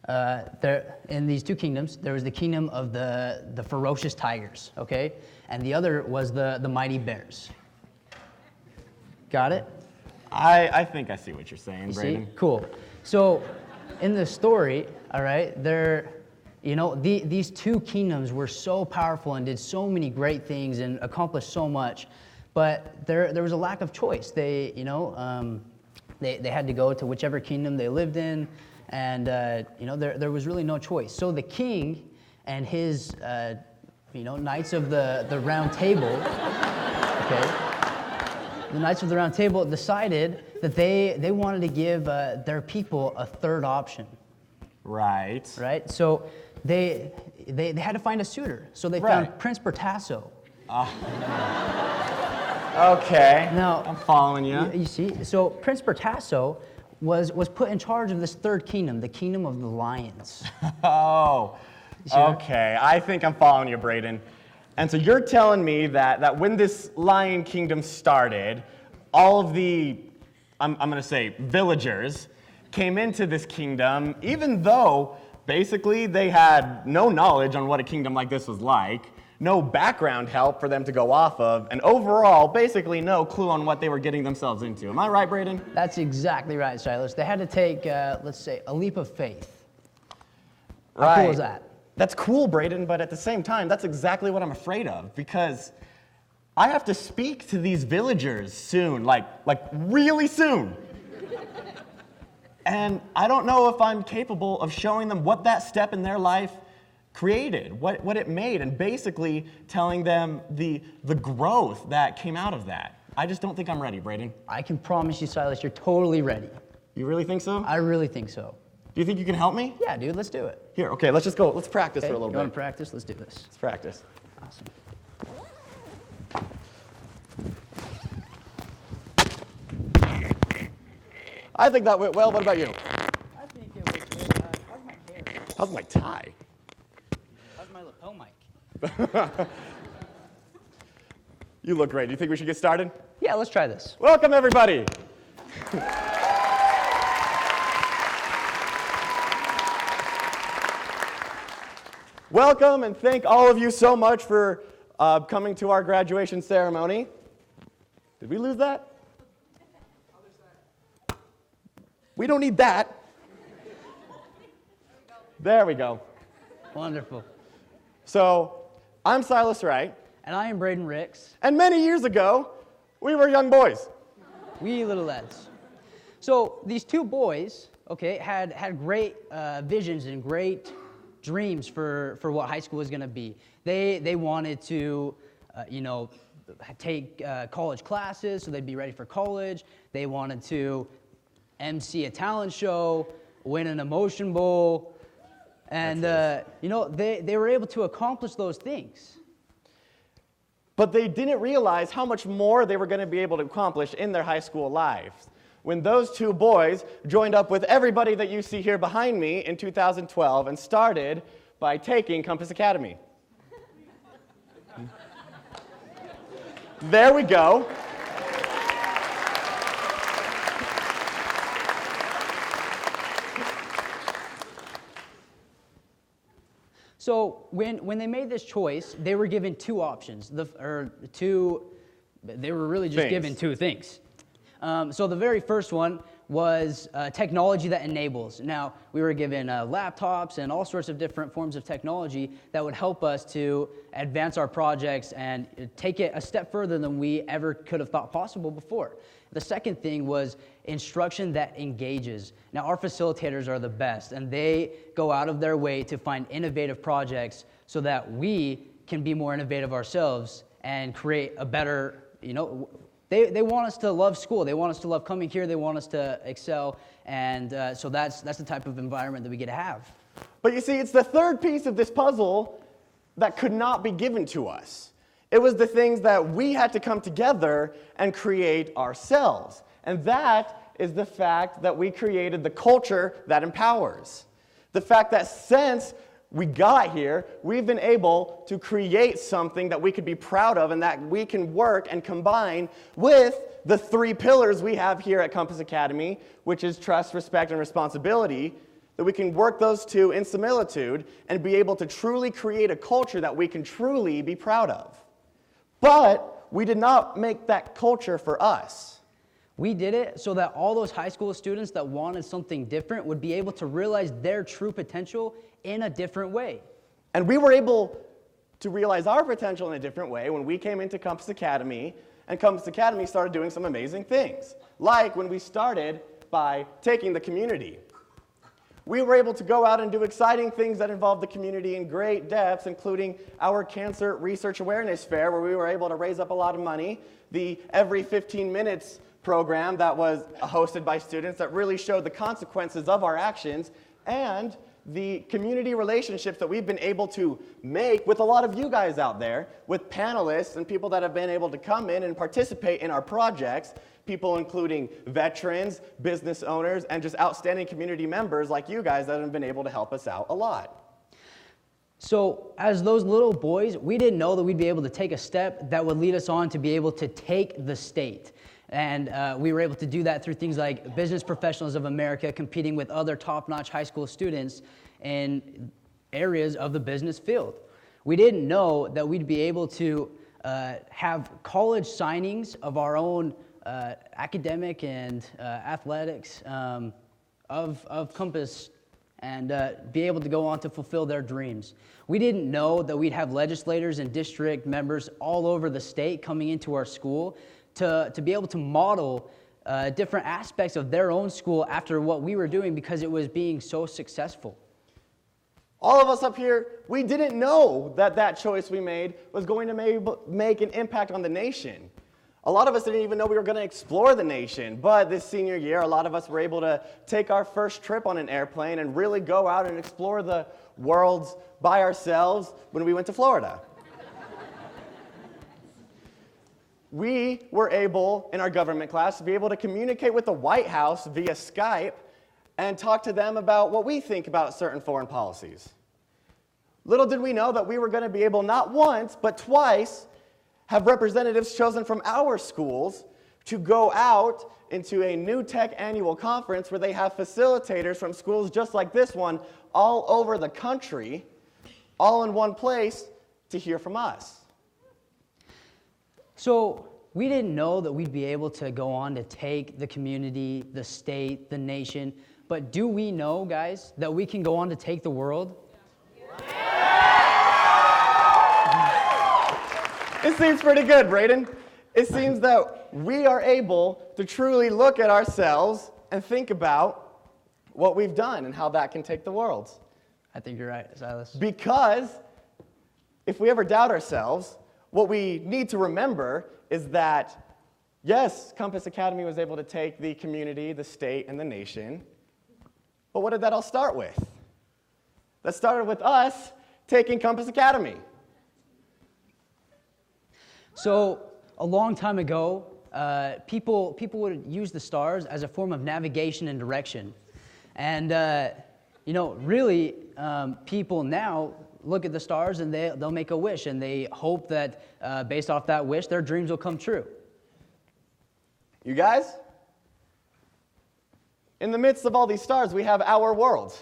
in these 2 kingdoms, there was the kingdom of the ferocious tigers, okay? And the other was the mighty bears. Got it? I think I see what you're saying, You Braden. see? Cool. So, in the story, all right, these 2 kingdoms were so powerful and did so many great things and accomplished so much, but there was a lack of choice. They had to go to whichever kingdom they lived in, and there was really no choice. So the king and his Knights of the Round Table, okay, the Knights of the Round Table decided that they wanted to give their people a third option. Right. Right. So they had to find a suitor. So they found Prince Bertasso. Okay. Now I'm following you. You see, so Prince Bertasso was put in charge of this third kingdom, the kingdom of the lions. Oh. Okay. I think I'm following you, Braden. And so you're telling me that when this lion kingdom started, all of the, I'm going to say, villagers came into this kingdom, even though basically they had no knowledge on what a kingdom like this was like, no background help for them to go off of, and overall, basically no clue on what they were getting themselves into. Am I right, Braden? That's exactly right, Silas. They had to take, let's say, a leap of faith. How cool is that? That's cool, Braden, but at the same time, that's exactly what I'm afraid of, because I have to speak to these villagers soon, like really soon. And I don't know if I'm capable of showing them what that step in their life created, what it made, and basically telling them the growth that came out of that. I just don't think I'm ready, Braden. I can promise you, Silas, you're totally ready. You really think so? I really think so. Do you think you can help me? Yeah, dude, let's do it. Here, okay, let's just go. Let's practice Okay, for a little you bit. want to practice? Let's do this. Let's practice. Awesome. I think that went well. What about you? I think it was good. How's my hair? How's my tie? How's my lapel mic? You look great. Do you think we should get started? Yeah, let's try this. Welcome, everybody. Welcome, and thank all of you so much for coming to our graduation ceremony. Did we lose that? We don't need that. There we go. Wonderful. So, I'm Silas Wright. And I am Braden Ricks. And many years ago, we were young boys. Wee little lads. So these 2 boys, okay, had great visions and great dreams for what high school was going to be. They wanted to, take college classes so they'd be ready for college. They wanted to MC a talent show, win an emotion bowl, and they were able to accomplish those things. But they didn't realize how much more they were going to be able to accomplish in their high school lives. When those 2 boys joined up with everybody that you see here behind me in 2012 and started by taking Compass Academy. There we go. So when they made this choice, they were given 2 options. They were really just given 2 things. So the very first one was technology that enables. Now, we were given laptops and all sorts of different forms of technology that would help us to advance our projects and take it a step further than we ever could have thought possible before. The second thing was instruction that engages. Now, our facilitators are the best, and they go out of their way to find innovative projects so that we can be more innovative ourselves and create a better, they want us to love school. They want us to love coming here. They want us to excel. And so that's the type of environment that we get to have. But you see, it's the third piece of this puzzle that could not be given to us. It was the things that we had to come together and create ourselves. And that is the fact that we created the culture that empowers. The fact that since we got here, we've been able to create something that we could be proud of and that we can work and combine with the 3 pillars we have here at Compass Academy, which is trust, respect, and responsibility, that we can work those 2 in similitude and be able to truly create a culture that we can truly be proud of. But we did not make that culture for us. We did it so that all those high school students that wanted something different would be able to realize their true potential in a different way. And we were able to realize our potential in a different way when we came into Compass Academy, and Compass Academy started doing some amazing things. Like when we started by taking the community. We were able to go out and do exciting things that involved the community in great depths, including our Cancer Research Awareness Fair, where we were able to raise up a lot of money, the Every 15 Minutes program that was hosted by students that really showed the consequences of our actions, and the community relationships that we've been able to make with a lot of you guys out there, with panelists and people that have been able to come in and participate in our projects, people including veterans, business owners, and just outstanding community members like you guys that have been able to help us out a lot. So as those little boys, we didn't know that we'd be able to take a step that would lead us on to be able to take the state. And we were able to do that through things like Business Professionals of America competing with other top-notch high school students in areas of the business field. We didn't know that we'd be able to have college signings of our own academic and athletics of Compass and be able to go on to fulfill their dreams. We didn't know that we'd have legislators and district members all over the state coming into our school to be able to model different aspects of their own school after what we were doing because it was being so successful. All of us up here, we didn't know that that choice we made was going to make an impact on the nation. A lot of us didn't even know we were going to explore the nation, but this senior year, a lot of us were able to take our first trip on an airplane and really go out and explore the world by ourselves when we went to Florida. We were able, in our government class, to be able to communicate with the White House via Skype and talk to them about what we think about certain foreign policies. Little did we know that we were going to be able, not once, but twice, have representatives chosen from our schools to go out into a New Tech annual conference where they have facilitators from schools just like this one all over the country, all in one place to hear from us. So we didn't know that we'd be able to go on to take the community, the state, the nation, but do we know, guys, that we can go on to take the world? It seems pretty good, Braden. It seems that we are able to truly look at ourselves and think about what we've done and how that can take the world. I think you're right, Silas. Because if we ever doubt ourselves, what we need to remember is that, yes, Compass Academy was able to take the community, the state, and the nation, but what did that all start with? That started with us taking Compass Academy. So a long time ago, people would use the stars as a form of navigation and direction. And, really, people now look at the stars and they'll make a wish, and they hope that based off that wish, their dreams will come true. You guys, in the midst of all these stars, we have our world.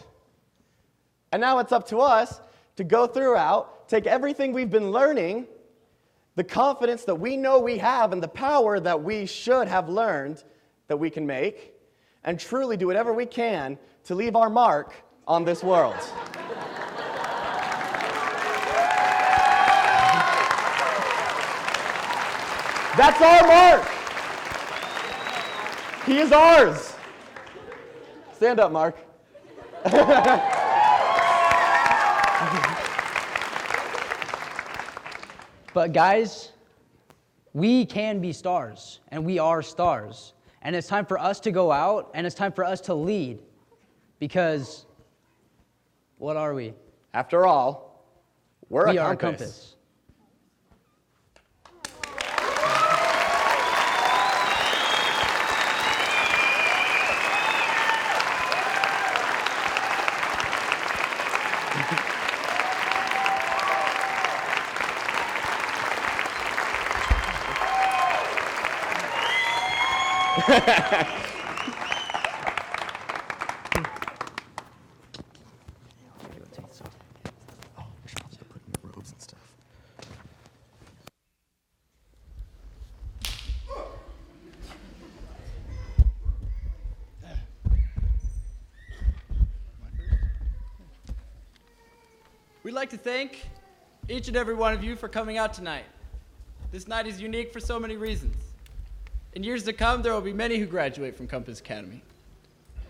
And now it's up to us to go throughout, take everything we've been learning, the confidence that we know we have, and the power that we should have learned that we can make, and truly do whatever we can to leave our mark on this world. That's our Mark. He is ours. Stand up, Mark. But guys, we can be stars, and we are stars. And it's time for us to go out, and it's time for us to lead. Because what are we? After all, we are a compass. We'd like to thank each and every one of you for coming out tonight. This night is unique for so many reasons. In years to come, there will be many who graduate from Compass Academy.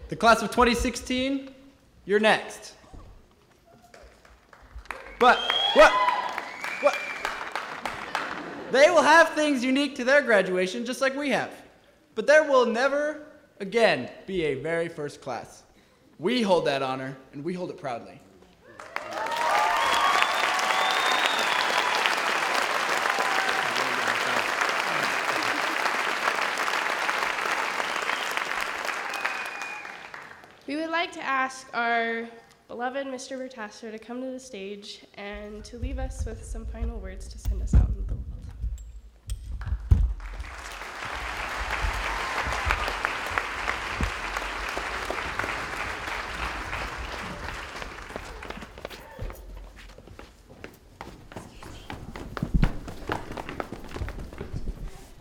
The class of 2016, you're next. But, what? They will have things unique to their graduation, just like we have. But there will never, again, be a very first class. We hold that honor, and we hold it proudly. We would like to ask our beloved Mr. Bertasser to come to the stage and to leave us with some final words to send us out into the world.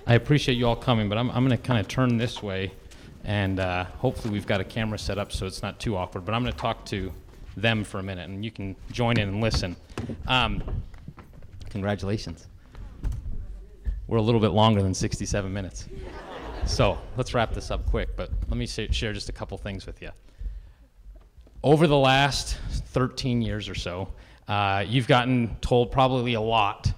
I appreciate you all coming, but I'm going to kind of turn this way. And hopefully we've got a camera set up so it's not too awkward. But I'm going to talk to them for a minute, and you can join in and listen. Congratulations. We're a little bit longer than 67 minutes. So let's wrap this up quick, but let me share just a couple things with you. Over the last 13 years or so, you've gotten told probably a lot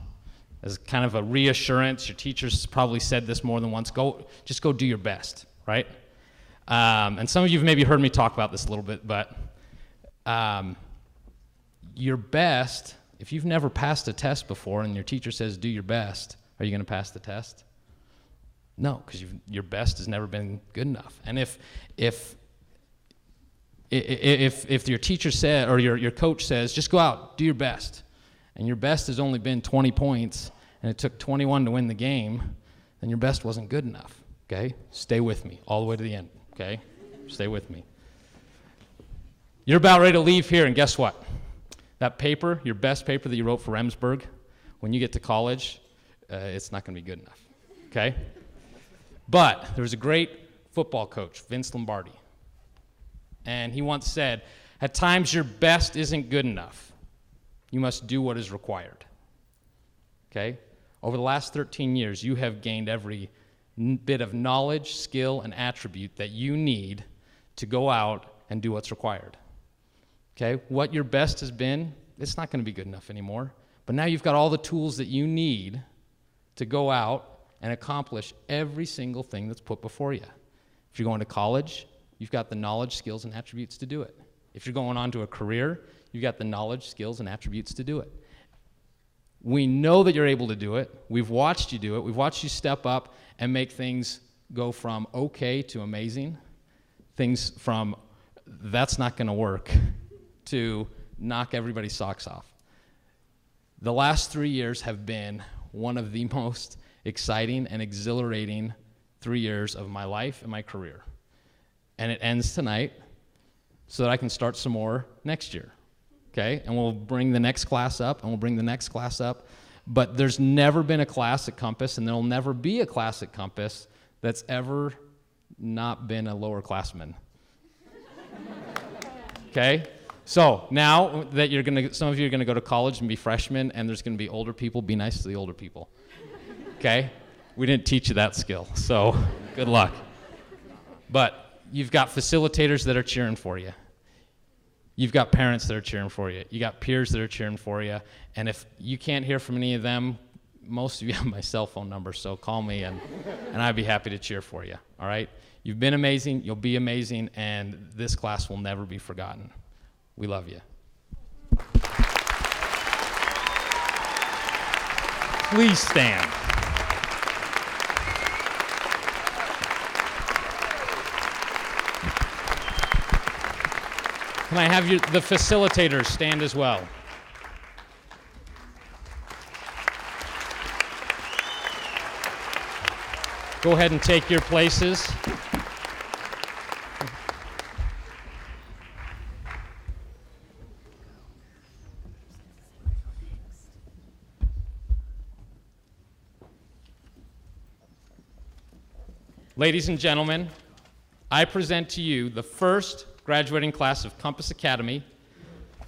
as kind of a reassurance. Your teachers probably said this more than once. Just go do your best, right? And some of you have maybe heard me talk about this a little bit, but your best, if you've never passed a test before and your teacher says do your best, are you going to pass the test? No, because your best has never been good enough. And if your teacher said, or your coach says, just go out, do your best, and your best has only been 20 points, and it took 21 to win the game, then your best wasn't good enough, okay? Stay with me all the way to the end, okay? Stay with me. You're about ready to leave here, and guess what? That paper, your best paper that you wrote for Remsburg, when you get to college, it's not going to be good enough, okay? But there was a great football coach, Vince Lombardi, and he once said, at times your best isn't good enough. You must do what is required, okay? Over the last 13 years, you have gained every bit of knowledge, skill, and attribute that you need to go out and do what's required, okay? What your best has been, it's not going to be good enough anymore, but now you've got all the tools that you need to go out and accomplish every single thing that's put before you. If you're going to college, you've got the knowledge, skills, and attributes to do it. If you're going on to a career, you've got the knowledge, skills, and attributes to do it. We know that you're able to do it. We've watched you do it. We've watched you step up and make things go from okay to amazing, things from that's not going to work to knock everybody's socks off. The last 3 years have been one of the most exciting and exhilarating 3 years of my life and my career. And it ends tonight so that I can start some more next year, okay? And we'll bring the next class up, and we'll bring the next class up. But there's never been a class at Compass, and there'll never be a class at Compass that's ever not been a lower classman. Okay? So now that some of you are gonna go to college and be freshmen, and there's gonna be older people, be nice to the older people. Okay? We didn't teach you that skill, so good luck. But you've got facilitators that are cheering for you. You've got parents that are cheering for you. You got peers that are cheering for you. And if you can't hear from any of them, most of you have my cell phone number, so call me and I'd be happy to cheer for you, all right? You've been amazing, you'll be amazing, and this class will never be forgotten. We love you. Please stand. Can I have the facilitators stand as well? Go ahead and take your places. Ladies and gentlemen, I present to you the first graduating class of Compass Academy,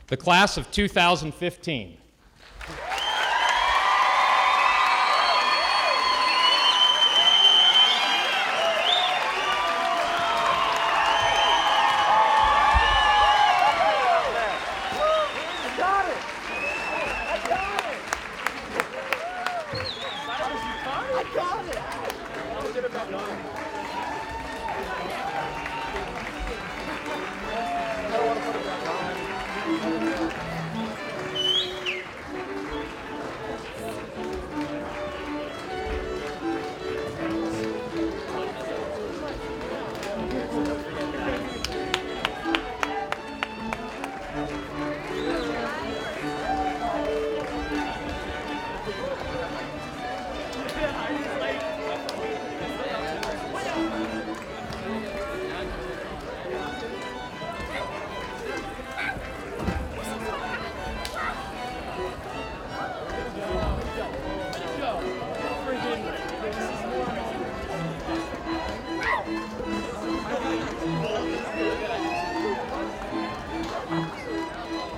the class of 2015.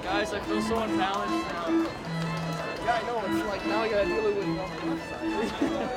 Guys, I feel so unbalanced now. Yeah, I know. It's like now I gotta deal with it on the left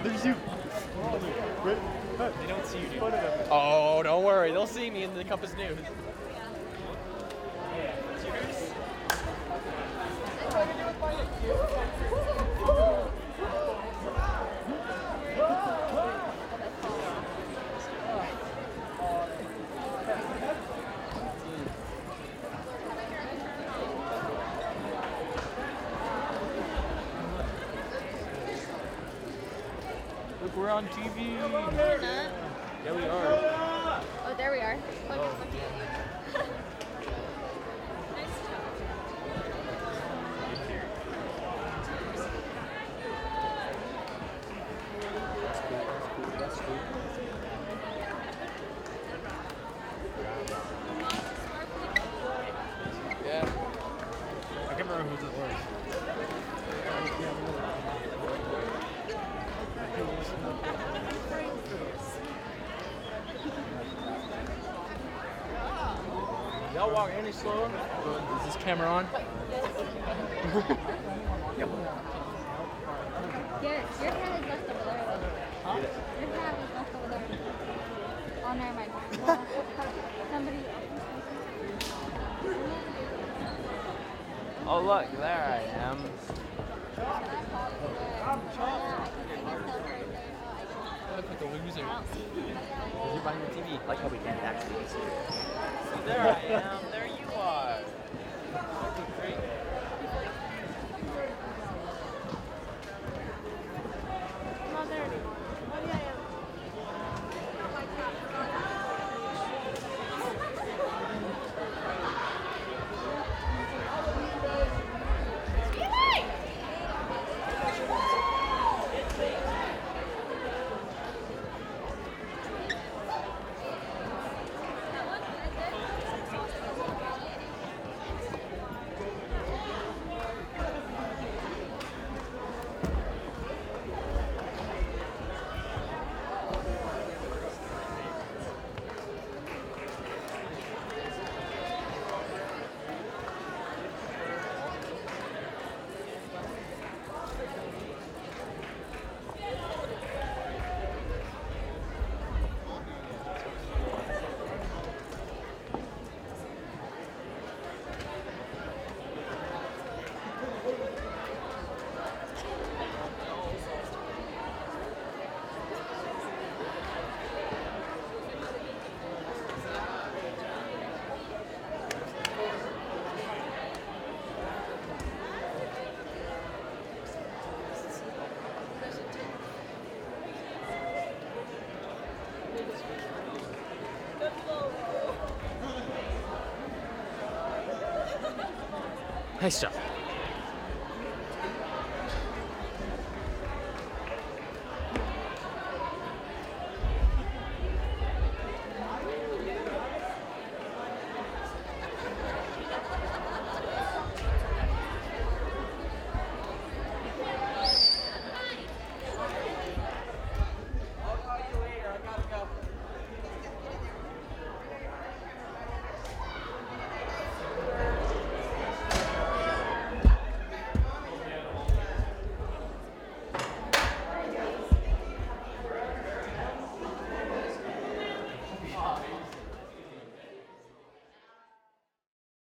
There's you. They don't see you, dude. Oh, don't worry. They'll see me in the Compass News. Look, we're on TV. No, we're not. Yeah, we are. Oh, there we are. Look, it's looking at you. Nice job. That's cool. Yeah. I can't remember who it was. Y'all walk any slower? Is this camera on? Your pad is left over there. Huh? Your pad was left over there. Oh, never mind. Somebody. Oh, look, there I am. Look like a loser. You're behind the TV. Like how we can't actually see you. There I am. There you are. That look great. I'm not there anymore. Oh, yeah, yeah. Nice job.